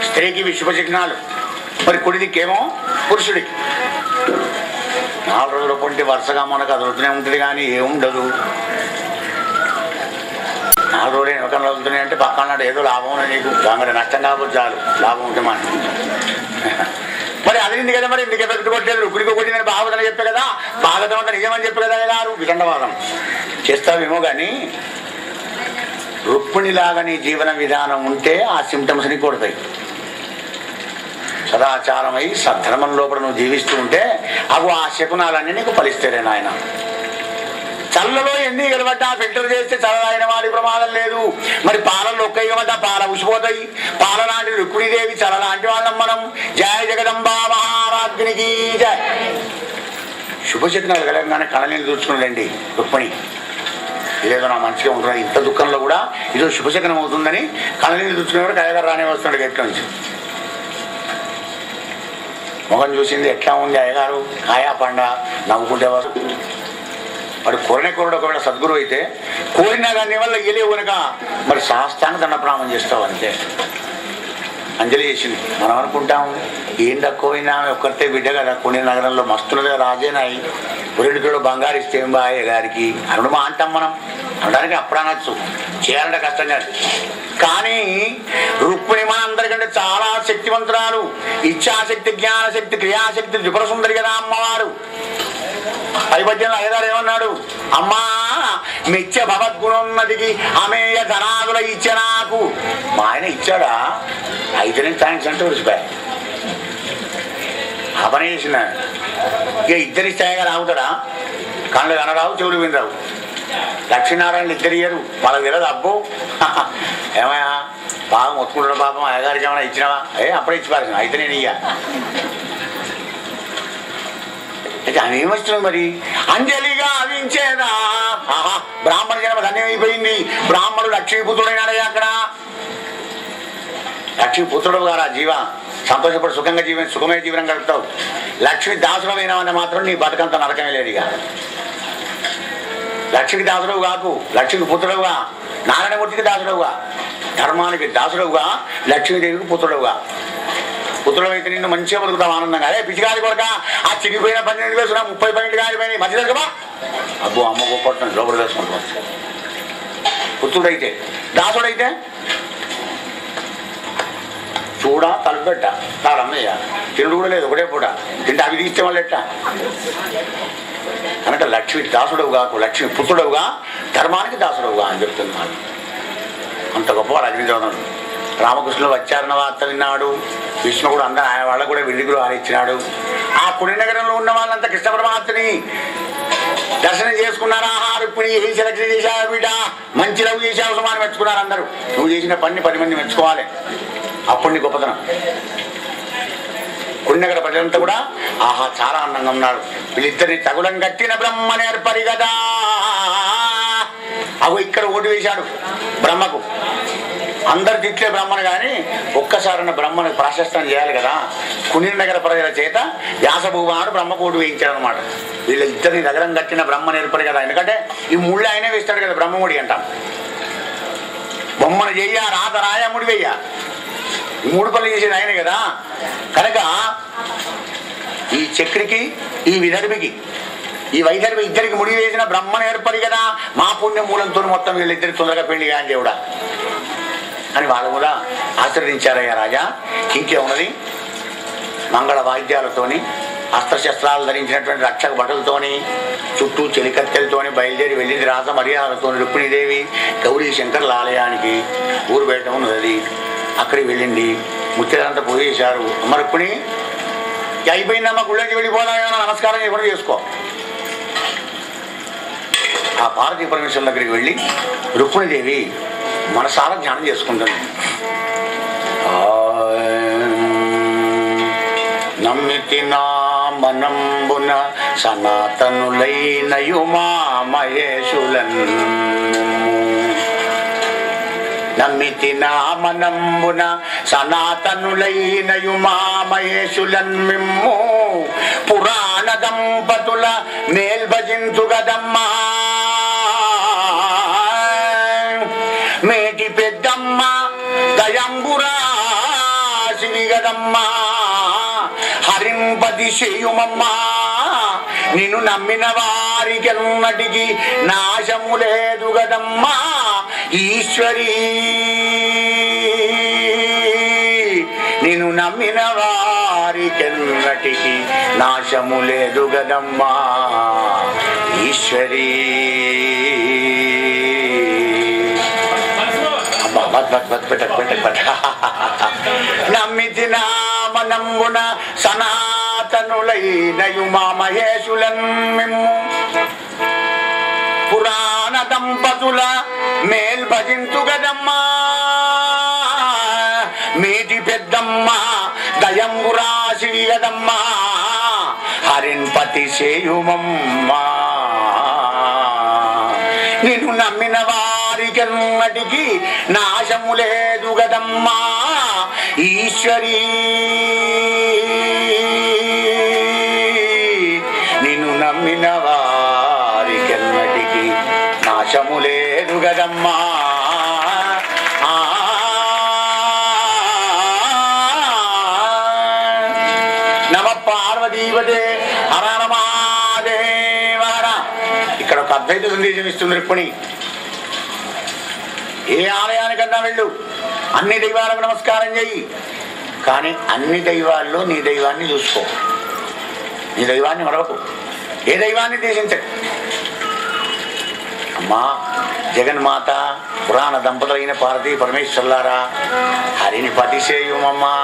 B: స్త్రీకి విశ్వ చిహ్నాలు. మరి కుడిదికేమో పురుషుడికి. 4 రోజుల పొంటి వరుసగా మనకు అదురుతూనే ఉంటుంది, కానీ ఏముండదు. 4 రోజులు వెనకాల వదులుతున్నాయి అంటే పక్కన ఏదో లాభం ఉన్నది నీకు. దాని నష్టం కాకపోతే చాలు, లాభం ఉంటే మాట. మరి అదింది కదా, మరి ఎందుకు ఎఫెక్ట్ కొట్టలేదు? రుక్మిణికి ఒకటి నేను భాగవతం చెప్పే కదా, భాగవతం అంతా నిజమని చెప్పే కదా. ఎలారు వితండవాదం చేస్తావేమో కానీ రుక్మిణిలాగా నీ జీవన విధానం ఉంటే ఆ సిమ్టమ్స్ ని కొడతాయి. సదాచారమై సద్ధర్మం లోపల నువ్వు జీవిస్తూ ఉంటే అవి ఆ శకునాలన్నీ నీకు ఫలిస్తేనే నాయన. చల్లలో ఎన్ని గెలబడ్డా ఫిల్టర్ చేస్తే చల్లైన వాడి ప్రమాదం లేదు. మరి పాలల్లో ఒక్కయ్యమంటా పాల ఉసిపోతాయి. పాల లాంటి రుక్మిణీదేవి చల్ల లాంటి వాళ్ళం మనం. జయ జగదంబా మహారాజ్ఞికి జయ. శుభశకునాలు కలగగానే కళ్ళనీళ్ళు చూసుకున్నాడండి రుక్మిణి. ఇదేదో నా మంచిగా ఉంటున్నాడు, ఇంత దుఃఖంలో కూడా ఇదో శుభశకనం అవుతుందని కళ్ళనీళ్ళు చూసుకునేవాడు. కళగారు రానే వస్తున్నాడు గట్ల నుంచి. మొహం చూసింది, ఎట్లా ఉంది అయ్యగారు, కాయా పండ నవ్వుకుంటేవారు. వాడు కోరనే కోరడు. ఒకవేళ సద్గురు అయితే కోరినా దాని వల్ల ఇయలేవు కనుక మరి శాస్త్రాన్ని దండప్రామం చేస్తావు అంతే. అంజలి చేసింది. మనం అనుకుంటాం ఏం తక్కువైనా ఒక్కరితే బిడ్డ కదా, కొన్ని నగరంలో మస్తులుగా రాజేనాయి, 2 కిలో బంగారు ఇస్తే ఏం బాయ్య గారికి అనుమా అంటాం మనం. అనడానికి అప్పుడు అనొచ్చు, చేయాలంటే కష్టం కాదు. కానీ రుక్మిణి మన అందరికంటే చాలా శక్తివంతురాలు. ఇచ్ఛాశక్తి, జ్ఞానశక్తి, క్రియాశక్తి త్రిపుర సుందరి కదా అమ్మవారు. పైపద్యంలో అయ్యగారు ఏమన్నాడు? అమ్మా మెచ్చ భగవద్గుణోన్నతికి అమేయ ధనాదుల ఇచ్చ నాకు. మా ఆయన ఇచ్చాడా? అయితేనే థ్యాంక్స్ అంటే విడిచిపోయా. ఆ పని చేసిన ఇక ఇద్దరిస్తే అయ్యగారు ఆగుతాడా? కళ్ళు కనరావు, చెవులు వినరావు. లక్ష్మీనారాయణలు ఇద్దరు ఇయ్యరు, వాళ్ళకి తెలియదు. అబ్బో ఏమయ్యా బాగా మొత్తుకుంటాడు పాపం, అయ్యగారికి ఏమైనా ఇచ్చినావా? అప్పుడే ఇచ్చి పారేసిన, అయితే నేను ఇయ్యా. అయితే ఆమె ఏమొచ్చినావు మరి? అంజలిగా అవించేదా. ఆహా, బ్రాహ్మణ జన్మ ధన్యమైపోయింది. బ్రాహ్మణుడు లక్ష్మీపుత్రుడైనాడయ్యా అక్కడ. లక్ష్మీపుత్రుడు గారా జీవ, సంతోషపడి సుఖంగా సుఖమే జీవనం గడుపుతావు. లక్ష్మి దాసుడమైనావన్న మాత్రం నీ బతుకంత నరకమే లేదు. ఇక లక్ష్మికి దాసుడవు కాకు, లక్ష్మికి పుత్రుడుగా, నారాయణమూర్తికి దాసుడవుగా, ధర్మానికి దాసుడవుగా, లక్ష్మీదేవికి పుత్రుడుగా. పుత్రుడు అయితే నిన్ను మంచిగా బతుకుతావు ఆనందంగా. అదే పిచ్చిగాలి కొడక ఆ చిరిగిపోయిన 12 వేసుకున్నా 30 పాయింట్లు కాలిపోయినాయి మధ్య దగ్గర. అబ్బో అమ్మ గొప్పట్టు లోపల వేసుకుంటాం. పుత్రుడైతే, దాసుడైతే చూడా తలపెట్ట తాళమ్మయ్య, తిరుడు కూడా లేదు, ఒకటే పూట తింటే అవి తీస్తే వాళ్ళు ఎట్టా. కనుక లక్ష్మి దాసుడవు కాకు, లక్ష్మి పుత్రుడవుగా, ధర్మానికి దాసుడవుగా అని చెప్తున్నాను. అంత గొప్పవాడు అగ్నిజోధనుడు. రామకృష్ణుడు వచ్చారన్న వార్త విన్నాడు. విష్ణుడు అందరూ ఆయన వాళ్ళకు కూడా వెండి గృహాలు ఇచ్చినాడు. ఆ పుణ్యనగరంలో ఉన్న వాళ్ళంతా కృష్ణ పరమాత్మని దర్శనం చేసుకున్నారా? రుక్మిణి ఏం సెలక్షన్ చేశావు బిడ్డ, మంచి లవ్ చేసావు సుమారు మెచ్చుకున్నారు అందరూ. నువ్వు చేసిన పని 10 మంది మెచ్చుకోవాలి, అప్పుడు నీ గొప్పతనం. పుణ్యనగర ప్రజలంతా కూడా ఆహా చాలా ఆనందంగా ఉన్నారు. వీళ్ళిద్దరిని తగులం కట్టిన బ్రహ్మ నేర్పరి కదా. అవు ఇక్కడ ఓటు వేశాడు బ్రహ్మకు. అందరు తిట్లే బ్రహ్మను కానీ ఒక్కసారన్న బ్రహ్మను ప్రాశస్తం చేయాలి కదా. పుణ్యనగర ప్రజల చేత వ్యాసభూమాడు బ్రహ్మకు ఓటు వేయించాడు అనమాట. వీళ్ళ ఇద్దరిని నగరం కట్టిన బ్రహ్మ నేర్పరి కదా. ఎందుకంటే ఈ ముళ్ళు ఆయనే వేస్తాడు కదా, బ్రహ్మముడి అంటాం. బొమ్మను చెయ్య, రాత రాయ, ముడి వెయ్య, ఈ 3 పనులు చేసేది ఆయనే కదా. కనుక ఈ చక్రికి, ఈ విదర్భికి, ఈ వైదర్భి ఇద్దరికి ముడి వేసిన బ్రహ్మను ఏర్పడి కదా. మా పుణ్య మూలంతో మొత్తం వీళ్ళిద్దరికి తొందరగా పెళ్లి కానీ దేవుడా అని వాళ్ళు కూడా ఆశీర్వదించారయ్యా రాజా. ఇంకేమున్నది, మంగళ వాయిద్యాలతోని, అస్త్రశస్త్రాలు ధరించినటువంటి రక్షక భటులతోని, చుట్టూ చెలికత్తెలతోని బయలుదేరి వెళ్ళింది రాజ మర్యాదలతో. రుక్మిణీదేవి గౌరీ శంకర్ల ఆలయానికి ఊరు బయట ఉన్నది, అక్కడికి వెళ్ళింది. ముత్యాలంతా పోయేశారు. అమ్మ రుక్మిణి అయిపోయిందమ్మా, గుళ్ళకి వెళ్ళిపోదామేమో, నమస్కారం ఎప్పుడు చేసుకో. ఆ పార్వతీ పరమేశ్వరుల దగ్గరికి వెళ్ళి రుక్మిణీదేవి మనసారా ధ్యానం చేసుకుంటుంది. నమ్మితి నా మనంబున సనాతనులైనయు మా మహేశులన్. నమ్మితి నా మనంబున సనాతనులైనయు మా మహేశులన్ మిమ్ము. పురాణ దంపతుల మేల్భజింతు గదమ్మా. మేటి పెద్దమ్మ దయంబురాశివి గదమ్మా. హరింపది చేయుమమ్మా. నిన్ను నమ్మిన వారికెన్నటికి నాశము లేదు గదమ్మా. ఈశ్వరీ నిన్ను నమ్మిన వారికెన్నటికి నాశము లేదు గదమ్మా. ఈశ్వరీ నమ్మితి నామనంబున సనాతనులైనయు మా మహేశులన్ మిమ్ము. పురాణ దంపతుల మేల్భజింతు గదమ్మా. మేటి పెద్దమ్మ దయంబురాశి గదమ్మా. హరిన్ పతిసేయుమమ్మా నిన్ను నమ్మిన వారికెన్నటికి నాశము లేదు గదమ్మా ఈశ్వరీ నిన్ను నమ్మిన వారికెన్నటికి నాశము లేదు గదమ్మా నమ పార్వతీపదే హర మహాదేవర. ఇక్కడ ఒక అద్వైత సందేశం ఇస్తుంది రుక్మిణి. ఏ ఆలయానికన్నా వెళ్ళు, అన్ని దైవాలకు నమస్కారం చెయ్యి, కానీ అన్ని దైవాల్లో నీ దైవాన్ని చూసుకో, నీ దైవాన్ని మరవకు, ఏ దైవాన్ని దేశించకు. అమ్మా జగన్మాత పురాణ దంపతులైన పార్వతీ పరమేశ్వర్లారా, హరిని పతిసేయుమమ్మా.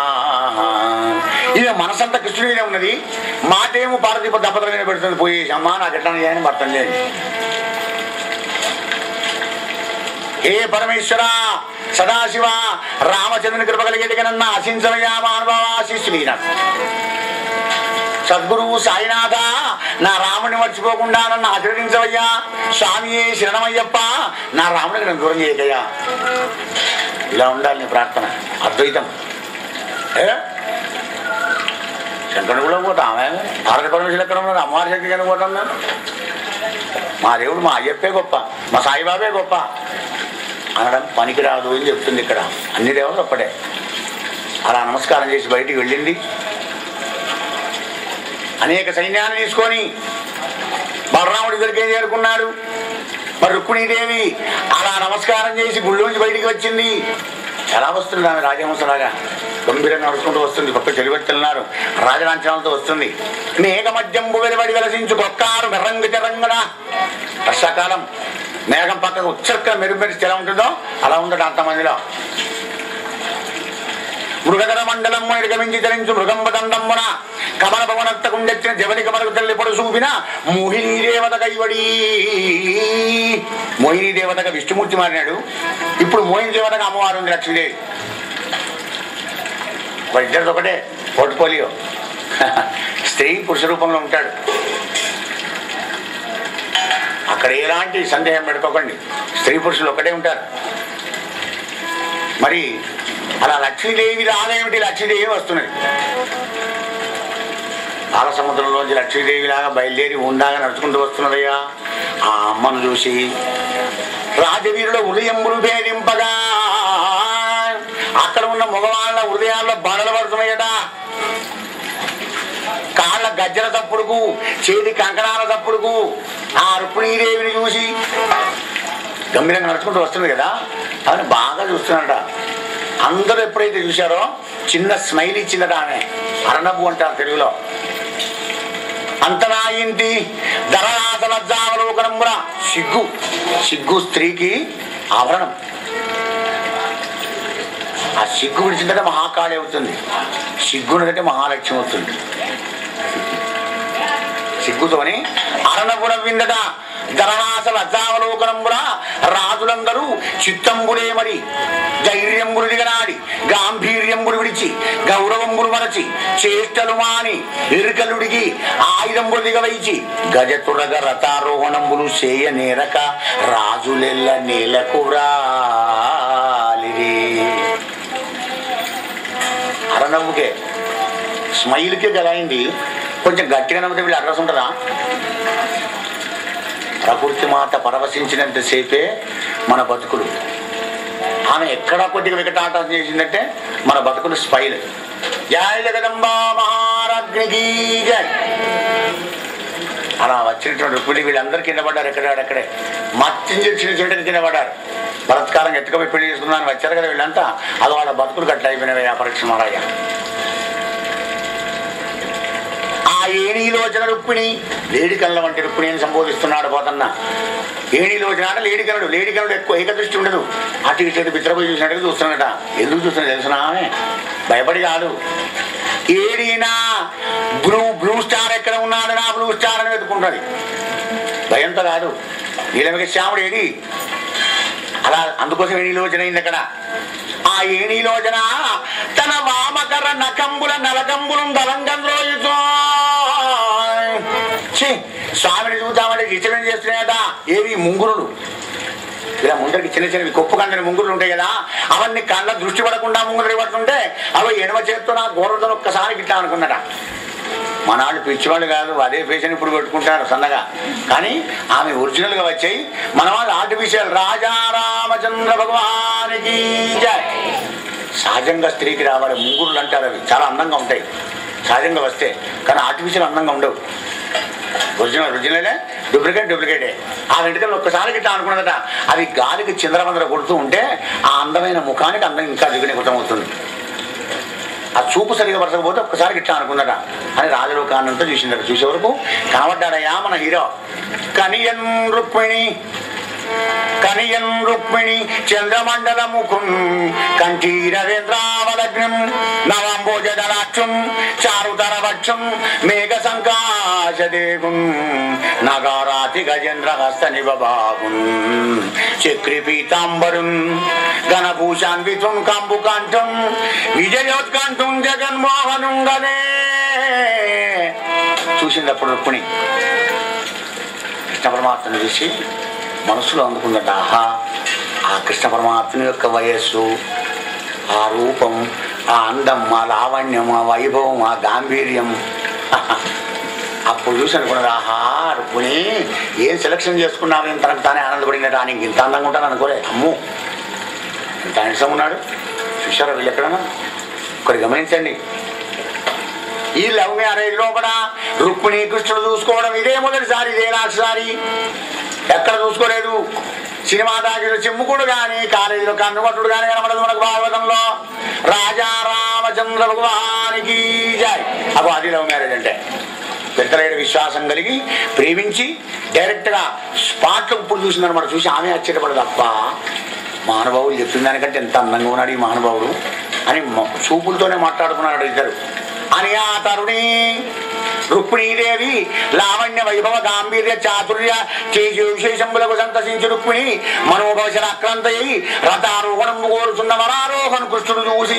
B: ఇక మనసంతా కృష్ణుడి మీద ఉన్నది, మాటేమో పార్వతీ దంపతుల మీద పెడుతుంది. పోయేసి అమ్మా నాకు ఎట్లా చేయని భర్తం చేయండి. ఏ పరమేశ్వర సదాశివ రామచంద్రుని కృప కలిగేది కన్నా ఆశించవయ్యా మానవ ఆశిస్తులు. సద్గురువు సాయినాథ నా రాముడిని మర్చిపోకుండా నన్ను ఆశీర్వదించవయ్యా. స్వామియే శరణమయ్యప్ప నా రాముడికి నన్ను దూరం చేయకయ్యా. ఇలా ఉండాలి నీ ప్రార్థన. అద్వైతం. శంకరుడు కూడా పోతామే, భారత పరమేశ్వరులు ఎక్కడ ఉన్నారు, అమ్మవారి శక్తి కనుక పోతాం మేము. మా దేవుడు మా అయ్యప్పే గొప్ప, మా సాయిబాబే గొప్ప అనడం పనికిరాదు అని చెప్తుంది ఇక్కడ. అన్ని దేవుడు ఒక్కడే. అలా నమస్కారం చేసి బయటికి వెళ్ళింది. అనేక సైన్యాన్ని తీసుకొని బలరాముడి దగ్గరికి చేరుకున్నాడు. మరి రుక్మిణీదేవి అలా నమస్కారం చేసి గుళ్ళోంచి బయటికి వచ్చింది. ఎలా వస్తుంది ఆమె రాజహంసలాగా గంభీరంగా నడుచుకుంటూ వస్తుంది. పక్క చెలివెత్తలున్నారు, రాజలాంఛనాలతో వస్తుంది. మేఘ మధ్యంబు వెలువడి వెలసించు కొక్కారు మెర్రంగు చెరంగున. వర్షాకాలం మేఘం పక్కకు ఉచ్చర్క మెరుమెరిచి ఎలా ఉంటుందో అలా ఉండదు అంతమందిలో. మృగధర మండలము ఎడగమించి ధరించు మృగంబదండమున కమల భవనత్త కుండెచ్చిన జవని కమలకు తల్లి పొడు చూపిన మోహినీ దేవత కైవడి. మోహినీ దేవతగా విష్ణుమూర్తి మారినాడు, ఇప్పుడు మోహిని దేవతగా అమ్మవారు ఉంది లక్ష్మీదేవి. వారిద్దరిది ఒకటే పోర్ట్ఫోలియో. స్త్రీ పురుష రూపంలో ఉంటాడు. అక్కడ ఎలాంటి సందేహం పెట్టుకోకండి, స్త్రీ పురుషులు ఒకటే ఉంటారు. మరి అలా లక్ష్మీదేవి రాదేమిటి, లక్ష్మీదేవి వస్తున్నది. పాలసముద్రంలోంచి లక్ష్మీదేవి లాగా బయలుదేరి ఉందాగా నడుచుకుంటూ వస్తున్నదయ్యా. ఆ అమ్మను చూసి రాజవీరుల హృదయంబులు భేదింపగా అక్కడ ఉన్న మగవాళ్ళ హృదయాల్లో బాధలు పడుతున్నాయట. కాళ్ళ గజ్జల తప్పుడుకు, చేతి కంకణాల తప్పుడుకు ఆ రుక్మిణీదేవిని చూసి గంభీరంగా నడుచుకుంటూ వస్తుంది కదా, అని బాగా చూస్తున్నాడట. అందరూ ఎప్పుడైతే చూశారో చిన్న స్మైల్ ఇచ్చిందట ఆమె. అరణపు అంటారు తెలుగులో. అంతనా ఇంటి ధరనాథనజ్జావలోకనమున సిగ్గు. సిగ్గు స్త్రీకి ఆభరణం. ఆ సిగ్గు విడిచిందంటే మహాకాళి అవుతుంది, సిగ్గునదంటే మహాలక్ష్మి అవుతుంది. సిగ్గుతోని అరణపురం విందట. ధరనాశ లజ్జావలోకనంబున రాజులందరూ చిత్తంబులే మరి ధైర్యంబులు దిగనాడి గాంభీర్యంబులు విడిచి గౌరవంబులు మరచి చేష్టలు మాని ఇరుకలుడికి ఆయుధంబులు దిగవైచి గజతురగ రథారోహణంబులు చేయ నేరక రాజులెల్ల నేలకురాలిరి. అరణవుకే స్మైల్కే గలైంది. కొంచెం గట్టిగా నమ్మితే వీళ్ళు అడ్రస్ ఉంటుందా? ప్రకృతి మాత పరవశించినంతసేపే మన బతుకులు. ఆమె ఎక్కడా కొద్దిగా వికటాటం చేసిందంటే మన బతుకులు స్పైల్. జయ జగదంబా మహారాజ్ఞికి జై. అలా వచ్చినటువంటి రుక్మిణి వీళ్ళందరూ కింద పడ్డారు. ఎక్కడే మత్తించి చిన్న చెట్టుకి కింద పడ్డారు. బలత్కారం ఎత్తుకపోయి పెళ్లి చేసుకున్నాను వచ్చారు కదా వీళ్ళంతా. అది వాళ్ళ బతుకులు గట్ల అయిపోయినవి. ఆ పరీక్ష మహారాజా ఆ ఏణీలోచన రుక్మిణి లేడికళ్ళ వంటి రుక్మిణిని సంబోధిస్తున్నాడు పోతన్న. ఏణీలోచన అంటే లేడికనుడు. లేడికనుడు ఎక్కువ ఏకదృష్టి ఉండదు. అటు ఇటు బిత్రపోయి చూసినట్టుగా చూస్తున్నాడట. ఎందుకు చూస్తున్నా తెలుసునా? భయపడి కాదు. ఏడీనా బ్లూ స్టార్ ఎక్కడ ఉన్నాడు, నా బ్లూ స్టార్ అని వెతుకుంటుంది. భయంతో కాదు. నీలమిక శ్యాముడు ఏడి. అలా అందుకోసం ఏణీలోచన అయింది అక్కడ. ఆ ఏణీలోచన తన వామకర నకంబుల నలకంబులు దలంగంలో స్వామిని చూద్దామంటే విచలన చేస్తున్నాయట. ఏవి ముంగురులు, ఇలా ముందరికి చిన్న చిన్నవి కొప్పు కండని ముంగురులు ఉంటాయి కదా, అవన్నీ కళ్ళ దృష్టి పడకుండా ముంగురు పడుతుంటే అవి ఎడమ చేత్తో నా గోరతో ఒక్కసారి గిట్లా అనుకున్నట. మన వాళ్ళు పిచ్చివాళ్ళు కాదు, అదే పేషన్ ఇప్పుడు పెట్టుకుంటారు సన్నగా. కానీ ఆమె ఒరిజినల్గా వచ్చాయి. మన వాళ్ళు ఆర్టిఫిషియల్. రాజా రామచంద్ర భగవానికి జై. సహజంగా స్త్రీకి రావాలి ముంగురులు అంటారు. అవి చాలా అందంగా ఉంటాయి సహజంగా వస్తే, కానీ ఆర్టిఫిషియల్ అందంగా ఉండవు. ఒరిజినలే, డూప్లికేటే. ఆ వెంటనే ఒక్కసారి గిట్లా అనుకున్నదట. అది గాలికి చిందరవందర కొడుతూ ఉంటే ఆ అందమైన ముఖానికి అందం ఇంకా దిగునిగుతం అవుతుంది. ఆ చూపు సరిగా పరచకపోతే ఒక్కసారి గిట్లా అనుకున్నట అని రాజలోకాన్నంతా చూసిందట. చూసే వరకు కనబడ్డాడయ్యా మన హీరో. కనియన్ రుక్మిణి చంద్రమండల ముఖం కంఠీరవేంద్రావలగ్నం నవంబోజదలాక్షం చారుతరవక్షం మేఘ సంకాశదేగుం నగారాతి గజేంద్ర హస్త నిబాబున్ చక్రి పీతాంబరుం ఘనభూషాన్వితం కంబుకంఠం విజయోత్కంఠం జగన్మోహనం గనే. చూసిందప్పుడు రుక్మిణి కృష్ణ పరమాత్మను చూసి మనసులో అందుకుందట. ఆహా, ఆ కృష్ణ పరమాత్మ యొక్క వయస్సు, ఆ రూపం, ఆ అందం, ఆ లావణ్యం, ఆ వైభవం, ఆ గాంభీర్యం. అప్పుడు చూసి అనుకున్నది, ఆహా రుక్మిణి ఏం సెలక్షన్ చేసుకున్నావు, నేను తనకు తానే ఆనందపడినట్టు. నీకు ఇంత అందంగా ఉంటాను అనుకోలే. అమ్మో ఇంత హ్యాండ్సమ్ ఉన్నాడు. చూశారా వీళ్ళు ఎక్కడన్నా? ఒకటి గమనించండి. ఈ లవ్ మ్యారేజ్ లోపల రుక్మిణి కృష్ణుడు చూసుకోవడం ఇదే మొదటిసారి, ఇదే లాస్ట్సారి. ఎక్కడ చూసుకోలేదు. సినిమా తాకిలో చెమ్ముకుడు కానీ, కాలేజీలో కన్నుకొట్టుడు కానీ కనబడదు మనకు భాగవతంలో. రాజా రామచంద్ర భగవానికి జై. అప్పుడు అది లవ్ మ్యారేజ్ అంటే. పెద్దలైన విశ్వాసం కలిగి ప్రేమించి డైరెక్ట్గా స్పాట్లో ఇప్పుడు చూసిందనమాట. చూసి ఆమె ఆశ్చర్యపడదు. అప్ప మహానుభావుడు చెప్పిన దానికంటే ఎంత అందంగా ఉన్నాడు ఈ మహానుభావుడు అని చూపులతోనే మాట్లాడుకున్నాడు ఇద్దరు. అని ఆ తరుణి రుక్మిణీదేవి లావణ్య వైభవ గాంభీర్య చాతుర్య చేసి విశేషములకు సంతసించి రుక్మిణి మనోభవశల ఆక్రాంతయ్యి రథారోహణం కోరుతున్న వరారోహణ కృష్ణుడు చూసి,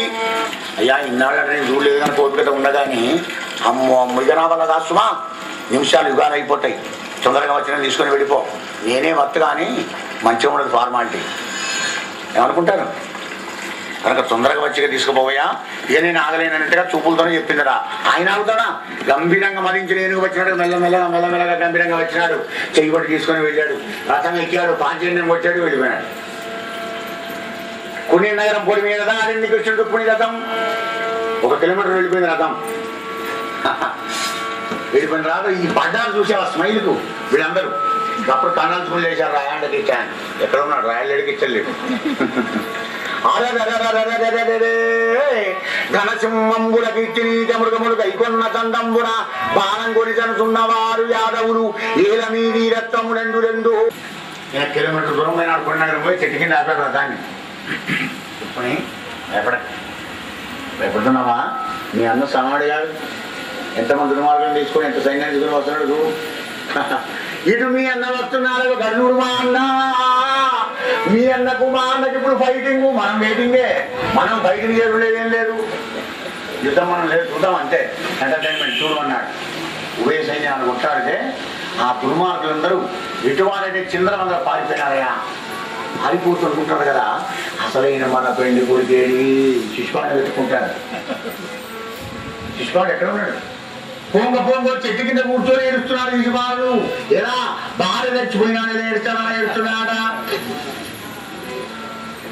B: అయ్యా ఇన్నాళ్ళని నేను చూడలేదు కానీ కోపికత ఉండగాని, అమ్మో ఇక నా వల్ల కాసుమా, నిమిషాలు యుగాలు అయిపోతాయి, తొందరగా వచ్చిన తీసుకొని వెళ్ళిపో, నేనే మత్తు కానీ మంచిగా ఉండదు ఫార్మాలిటీ ఏమనుకుంటాను కనుక తొందరగా వచ్చిగా తీసుకుపోవయా, ఇక నేను ఆగలేనట్టుగా చూపులతోనే చెప్పిందరా. ఆయన ఆగుతాడా? గంభీరంగా మరించిన ఏనుగు వచ్చినాడు, మెల్లమెల్లగా గంభీరంగా వచ్చినాడు, చెయ్యి పట్టి తీసుకొని వెళ్ళాడు, రథం ఎక్కాడు, పాంచజన్యం కొట్టాడు, వెళ్ళిపోయాడు. కొన్ని నగరం పొడి మీద దారింది కృష్ణుడు రుక్మిణి రథం. 1 కిలోమీటర్ వెళ్ళిపోయింది రథం. వెళ్ళిపోయిన రాదు ఈ పడ్డారు చూసావా స్మైల్కు వీళ్ళందరూ. అప్పుడు కన్నాలు స్కూల్ చేశారు, రాయాండకి ఇచ్చాను. ఎక్కడ ఉన్నాడు? రాయలేడికి ఇచ్చలేడు. ఘనసింహంబుల కీర్తినీత మృగములు కైకొన్న దండంబున బాణం కొనిసనుచున్నవారు యాదవులు ఏల మీది రక్తము 2 కిలోమీటర్ దూరం పోయినాడు. కొన్ని నగరం పోయి చెట్టు కింద ఆపాడు రథాన్ని. ఇప్పుడు భయపడుతున్నావా? మీ అన్న సమాడు కాదు, ఎంతమంది దుర్మార్గం తీసుకొని ఎంత సైన్యాన్ని తీసుకుని వస్తున్నాడు చూడు. ఇటు మీ అన్న వస్తున్నారు, గర్ణుడు మా అన్న, మీ అన్నకు మా అన్నకి ఇప్పుడు ఫైటింగ్, మనం వెయిటింగే. మనం ఫైటింగ్ చేయడం ఏం లేదు, యుద్ధం మనం లేదు, చూద్దాం అంతే, ఎంటర్టైన్మెంట్ చూడమన్నాడు. ఉభయ సైన్యాన్ని కొట్టాడితే ఆ దుర్మార్గులందరూ ఎటువారైతే చిందరమందరూ పారిపోయినారయ్యా. పారిపోతుంటారు కదా, అసలైన మన పెండి కొడికేడి శిశుపాన్ని వెతుక్కుంటారు. శిశుపాడు ఎక్కడ ఉన్నాడు? పొంగ చెట్టు కింద కూర్చొని ఏడుస్తున్నాడు శిశుపాడు. ఎలా భార్య తెచ్చిపోయినాడు, ఏడుస్తున్నాడా?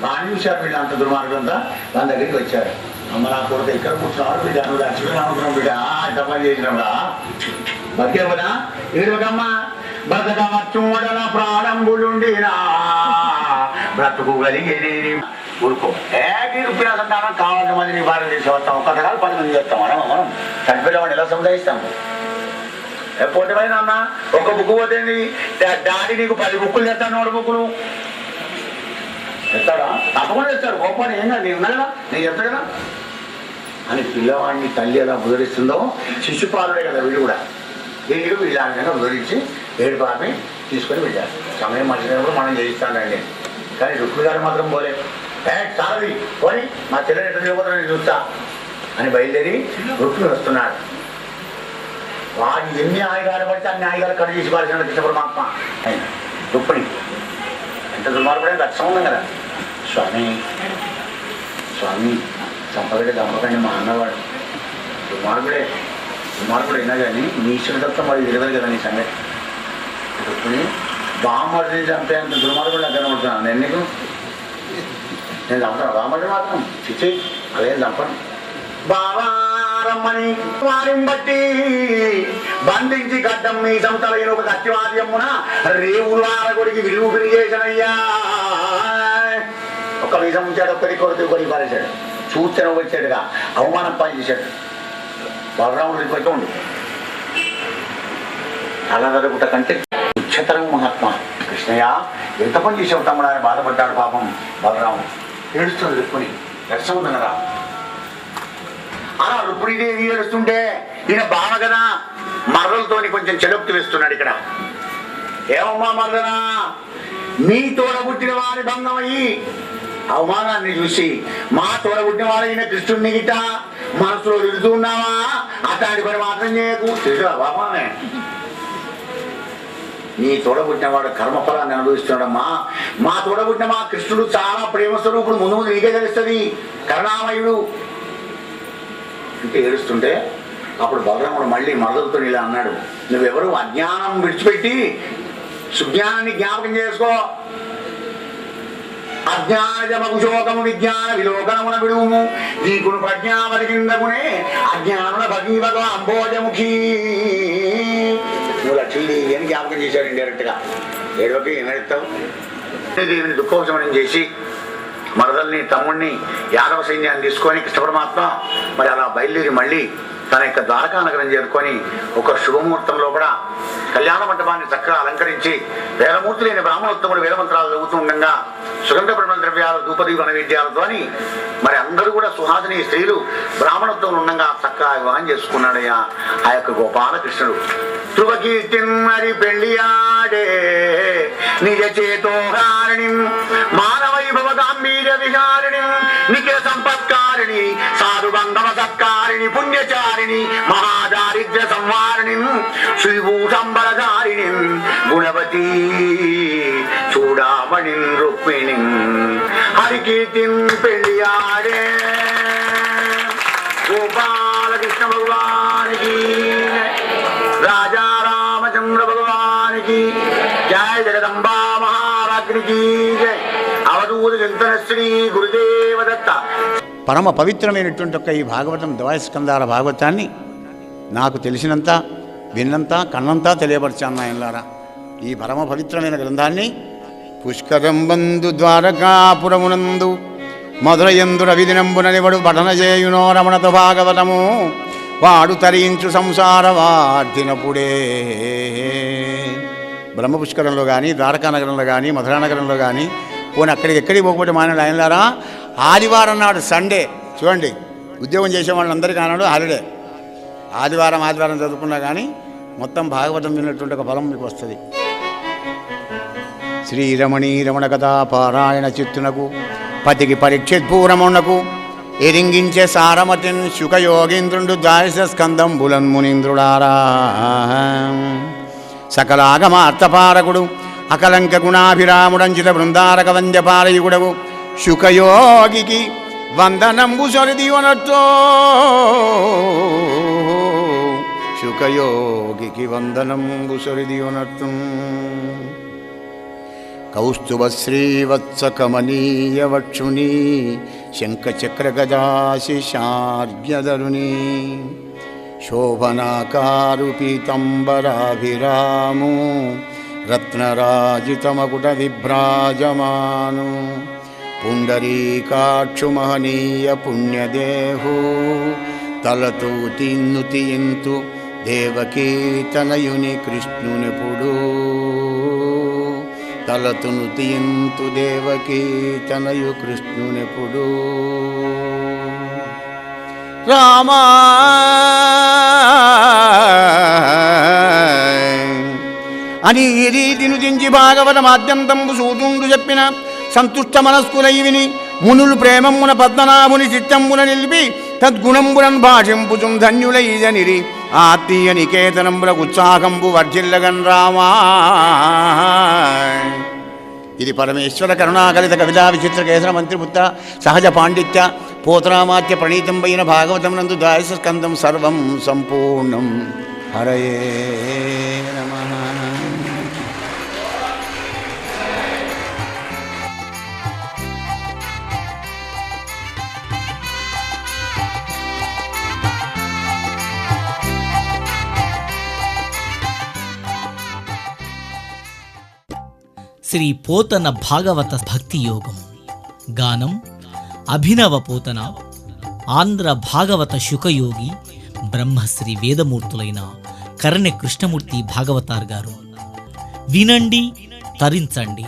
B: బాగా చూశారు వీళ్ళు, అంత దుర్మార్గంతా దాని దగ్గరికి వచ్చారు. అమ్మ నా కొడుకు ఇక్కడ కూర్చున్నాడు, బిడ్డ నువ్వు లక్ష్మీ అనుకున్నాం, బిడ్డ ఇంత పని చేసినావుడా, బతికేవదా? ఏడుకమ్మా, బ్రతకమూడల ప్రాణంబులుండినా బ్రతుకు కలిగేది ఊరుకో. ఉపన్యాసం కావాల్సిన మంది నీ భార్య చేసి వస్తాం, ఒక్క రకాలు 10 మంది చేస్తాం. మనం చనిపోయేవాడిని ఎలా సముదాయిస్తాము? పోటీమైనా అన్న ఒక బుక్ పోతేంది, డాడీ నీకు 10 బుక్కులు తెస్తాను, 1 బుక్కులు చెప్తాడా? తప్పకుండా చెప్తాడు. గొప్పని ఏం కాదు, నేను ఉన్నా కదా, నేను చెప్తా కదా అని పిల్లవాడిని తల్లి ఎలా ఉదరిస్తుందో శిశుపాలుడే కదా వీడు కూడా. వీళ్ళు వీళ్ళ ఉదరించి ఏడు పాపి తీసుకొని వెళ్ళారు. సమయం మర్చినప్పుడు మనం చేయిస్తానండి. కానీ రుక్మిణి గారు మాత్రం పోలే. చాలది పోని, మా చెల్లెని ఎట్లా చేయబోతున్నా నేను చూస్తా అని బయలుదేరి రుక్మిణి వస్తున్నాడు. వాడు ఎన్ని ఆయుధాలు పడితే అన్ని ఆయుధాలు కట్ చేసి పాల్సిన కృష్ణ పరమాత్మ ఆయన రుక్మిణి ఎంత దుర్మార్గుడే రక్షణ ఉంది కదా. స్వామి స్వామి చంపగడే చంపకండి మా అన్నవాడు దుర్మార్గుడే అయినా కానీ నీ ఇష్టదత్తం వాడు తెలియదు కదా నీ సంగతి. రుక్మిణి బామ్మడిని చంపేంత దుర్మార్గుడు దగ్గర పడుతున్నాను నేను నీకు. నేను చంపను బామ్మడి మాత్రం చిచ్చి అదేం చంపను. బావారమ్మని వారిని బట్టి బంధించి గడ్డం మీ సంతలైన ఒక కత్తివాద్యమున రేవులార కొడికి విలువ చేశానయ్యా. ఒక వీసం ఉంచాడు, ఒకరి కొడుకు ఒకరికి పారేశాడు. చూస్తేనే వచ్చాడుగా అవమానం పని చేశాడు. బలరాముడికి పోతూ ఉండు అలా జరుగుట కంటే ఉచ్చతరం మహాత్మ కృష్ణయ్య ఎంత పని చేసావు తమ్ముడు అని బాధపడ్డాడు పాపం బలరాముడు. ఏడుస్తుంది రుక్మిణి రక్షణ ఉందనరా. అలా రుక్మిణీదేవి ఏడుస్తుంటే ఈయన బావ కదా మర్రలతోని కొంచెం చెడొక్తి వేస్తున్నాడు ఇక్కడ. ఏమమ్మా మర్రనా, నీ తోడబుట్టిన వారి భంగమయ్యి అవమానాన్ని చూసి మా తోడబుట్టిన వారైన కృష్ణుడిని గిట్ట మనసులో తిడుతున్నావా? అట్లాంటి పని మాత్రం చేయకు. తెలుసా బాబానే, నీ తోడబుట్టినవాడు కర్మఫలాన్ని అనుభవిస్తున్నాడమ్మా. మా తోడబుట్టిన మా కృష్ణుడు చాలా ప్రేమ స్వరూపుడు, ముందు ముందు నీకే తెలుస్తుంది, కరుణామయుడు అంటే ఏడుస్తుంటే అప్పుడు బలరాముడు మళ్ళీ మరదలతో ఇలా అన్నాడు, నువ్వెవరు అజ్ఞానం విడిచిపెట్టి సుజ్ఞానాన్ని జ్ఞాపకం చేసుకో. అజ్ఞానజమకుశోకము విజ్ఞాన విలోకనమున విడుము నీకును ప్రజ్ఞావరి కిందకునే అజ్ఞానుల భగీవగ అంబోజముఖీ. నువ్వు లక్ష్మీదేవి అని జ్ఞాపకం చేశాడు ఇండైరెక్ట్ గా. ఏడవకి ఏమెడతావు? దేవిని దుఃఖోపశమనం చేసి మరదల్ని తమ్ముడిని యాదవ సైన్యాన్ని తీసుకొని కృష్ణ పరమాత్మ మరి అలా బయలుదేరి మళ్ళీ తన యొక్క ద్వారకా నగరం చేరుకొని ఒక శుభముహూర్తం లోపల కళ్యాణ మంటపాన్ని చక్కగా అలంకరించి వేదమూర్తులైన బ్రాహ్మణోత్తముడు వేదమంత్రాలు చదువుతూ ఉండగా సుగంధ బ్రహ్మ ద్రవ్యాలు ధూపదీప నైవేద్యాలతో అని మరి అందరూ కూడా సుహాసిని స్త్రీలు బ్రాహ్మణోత్తములు ఉండగా చక్కగా వివాహం చేసుకున్నాడయ్యా ఆ యొక్క గోపాలకృష్ణుడు. ధ్రువకీర్తిని పెళ్లియాడే నిజ చేతోహారిణి మానవైభవ గాంభీర్య విహారిణి నిఖిల సంపత్కారిణి సాధు బంధవ సత్కారిణి పుణ్యచారిణి మహాదారిద్ర్య సంవారిణి శ్రీభూషంబరధారిణి గుణవతీ చూడామణి రుక్మిణి హరికీర్తి పెళ్లియాడే. గోపాలకృష్ణ భగవానికి, రాజా రామచంద్ర భగవానికి జయ. జగదంబా మహారాజ్ఞికి జయ. అవధూత చింతన శ్రీ గురుదేవ దత్త.
C: పరమ పవిత్రమైనటువంటి ఒక ఈ భాగవతం ద్వైస్కందాల భాగవతాన్ని నాకు తెలిసినంత విన్నంత కన్నంతా తెలియపరిచాను నాయనలారా. ఈ పరమ పవిత్రమైన గ్రంథాన్ని పుష్కరం బంధు ద్వారకాపురమునందు మధురయందు రవిదినంబుననివడు పఠన చేయునో రమణత భాగవతము వాడు తరించు సంసార వార్ధినప్పుడే. బ్రహ్మపుష్కరంలో కానీ ద్వారకానగరంలో కానీ మధురానగరంలో కానీ పోనీ ఎక్కడికి పోకపోతే మానవుడు ఆయనలారా ఆదివారం నాడు సండే చూడండి, ఉద్యోగం చేసే వాళ్ళందరికీ ఆనాడు హాలిడే. ఆదివారం చదువుకున్నా కానీ మొత్తం భాగవతం విన్నటువంటి ఒక ఫలం మీకు వస్తుంది. శ్రీరమణీ రమణ కథా పారాయణ చిత్తునకు పతికి పరీక్షిత్పూరమునకు ఎరింగించే సారమతిన్ శుకయోగీంద్రుడు ద్వాదశ స్కందం బులన్ మునీంద్రుడారా. సకలాగమార్థపారకుడు అకలంక గుణాభిరాముడంచిత బృందారక వంద్యపారయుగుడవు శుకయోగికి వందనంబు సరిదియునతో. శుకయోగికి వందనంబు సరిదియునత్తు. కౌస్తుభ శ్రీవత్స కమనీయ వక్షుని శంఖచక్ర గదాశిషార్ఘ్యధరుని శోభనాకారు పీతంబరాభిరాము రత్నరాజితమకుట విభ్రాజమాను పుండరీకాక్షు మహనీయ పుణ్యదేహు తలతూ తిన్నుతియింతు దేవకీ తనయుని కృష్ణునిపుడు. తలతును తియింతు దేవకీ తనయు కృష్ణునిపుడు. రామా అని ఈ రీతిను దించి భాగవత మాద్యంతంబు సూతుండు చెప్పిన సంతుష్ట మనస్కులై విని మునులు ప్రేమమున పద్మనాభుని చిత్తంబున నిలిపి తద్గుణంబునన్ భాషింపుచుం ధన్యులైజనిరి ఆత్మీయ నికేతనంబులకు ఉత్సాహంబు వర్జిల్లగన్ రామా. ఇది పరమేశ్వర కరుణాకలిత కవితా విచిత్ర కేసర మంత్రిపుత్ర సహజ పాండిత్య పోతనామాత్య ప్రణీతంబైన భాగవతం నందు దాయస స్కందం సర్వం సంపూర్ణం. హరయే నమః.
A: శ్రీ పోతన భాగవత భక్తి యోగం. గానం అభినవ పోతన. ఆంధ్ర భాగవత శుకయోగి బ్రహ్మశ్రీ వేదమూర్తులైన కరణె కృష్ణమూర్తి భాగవతార్ గారు. వినండి, తరించండి.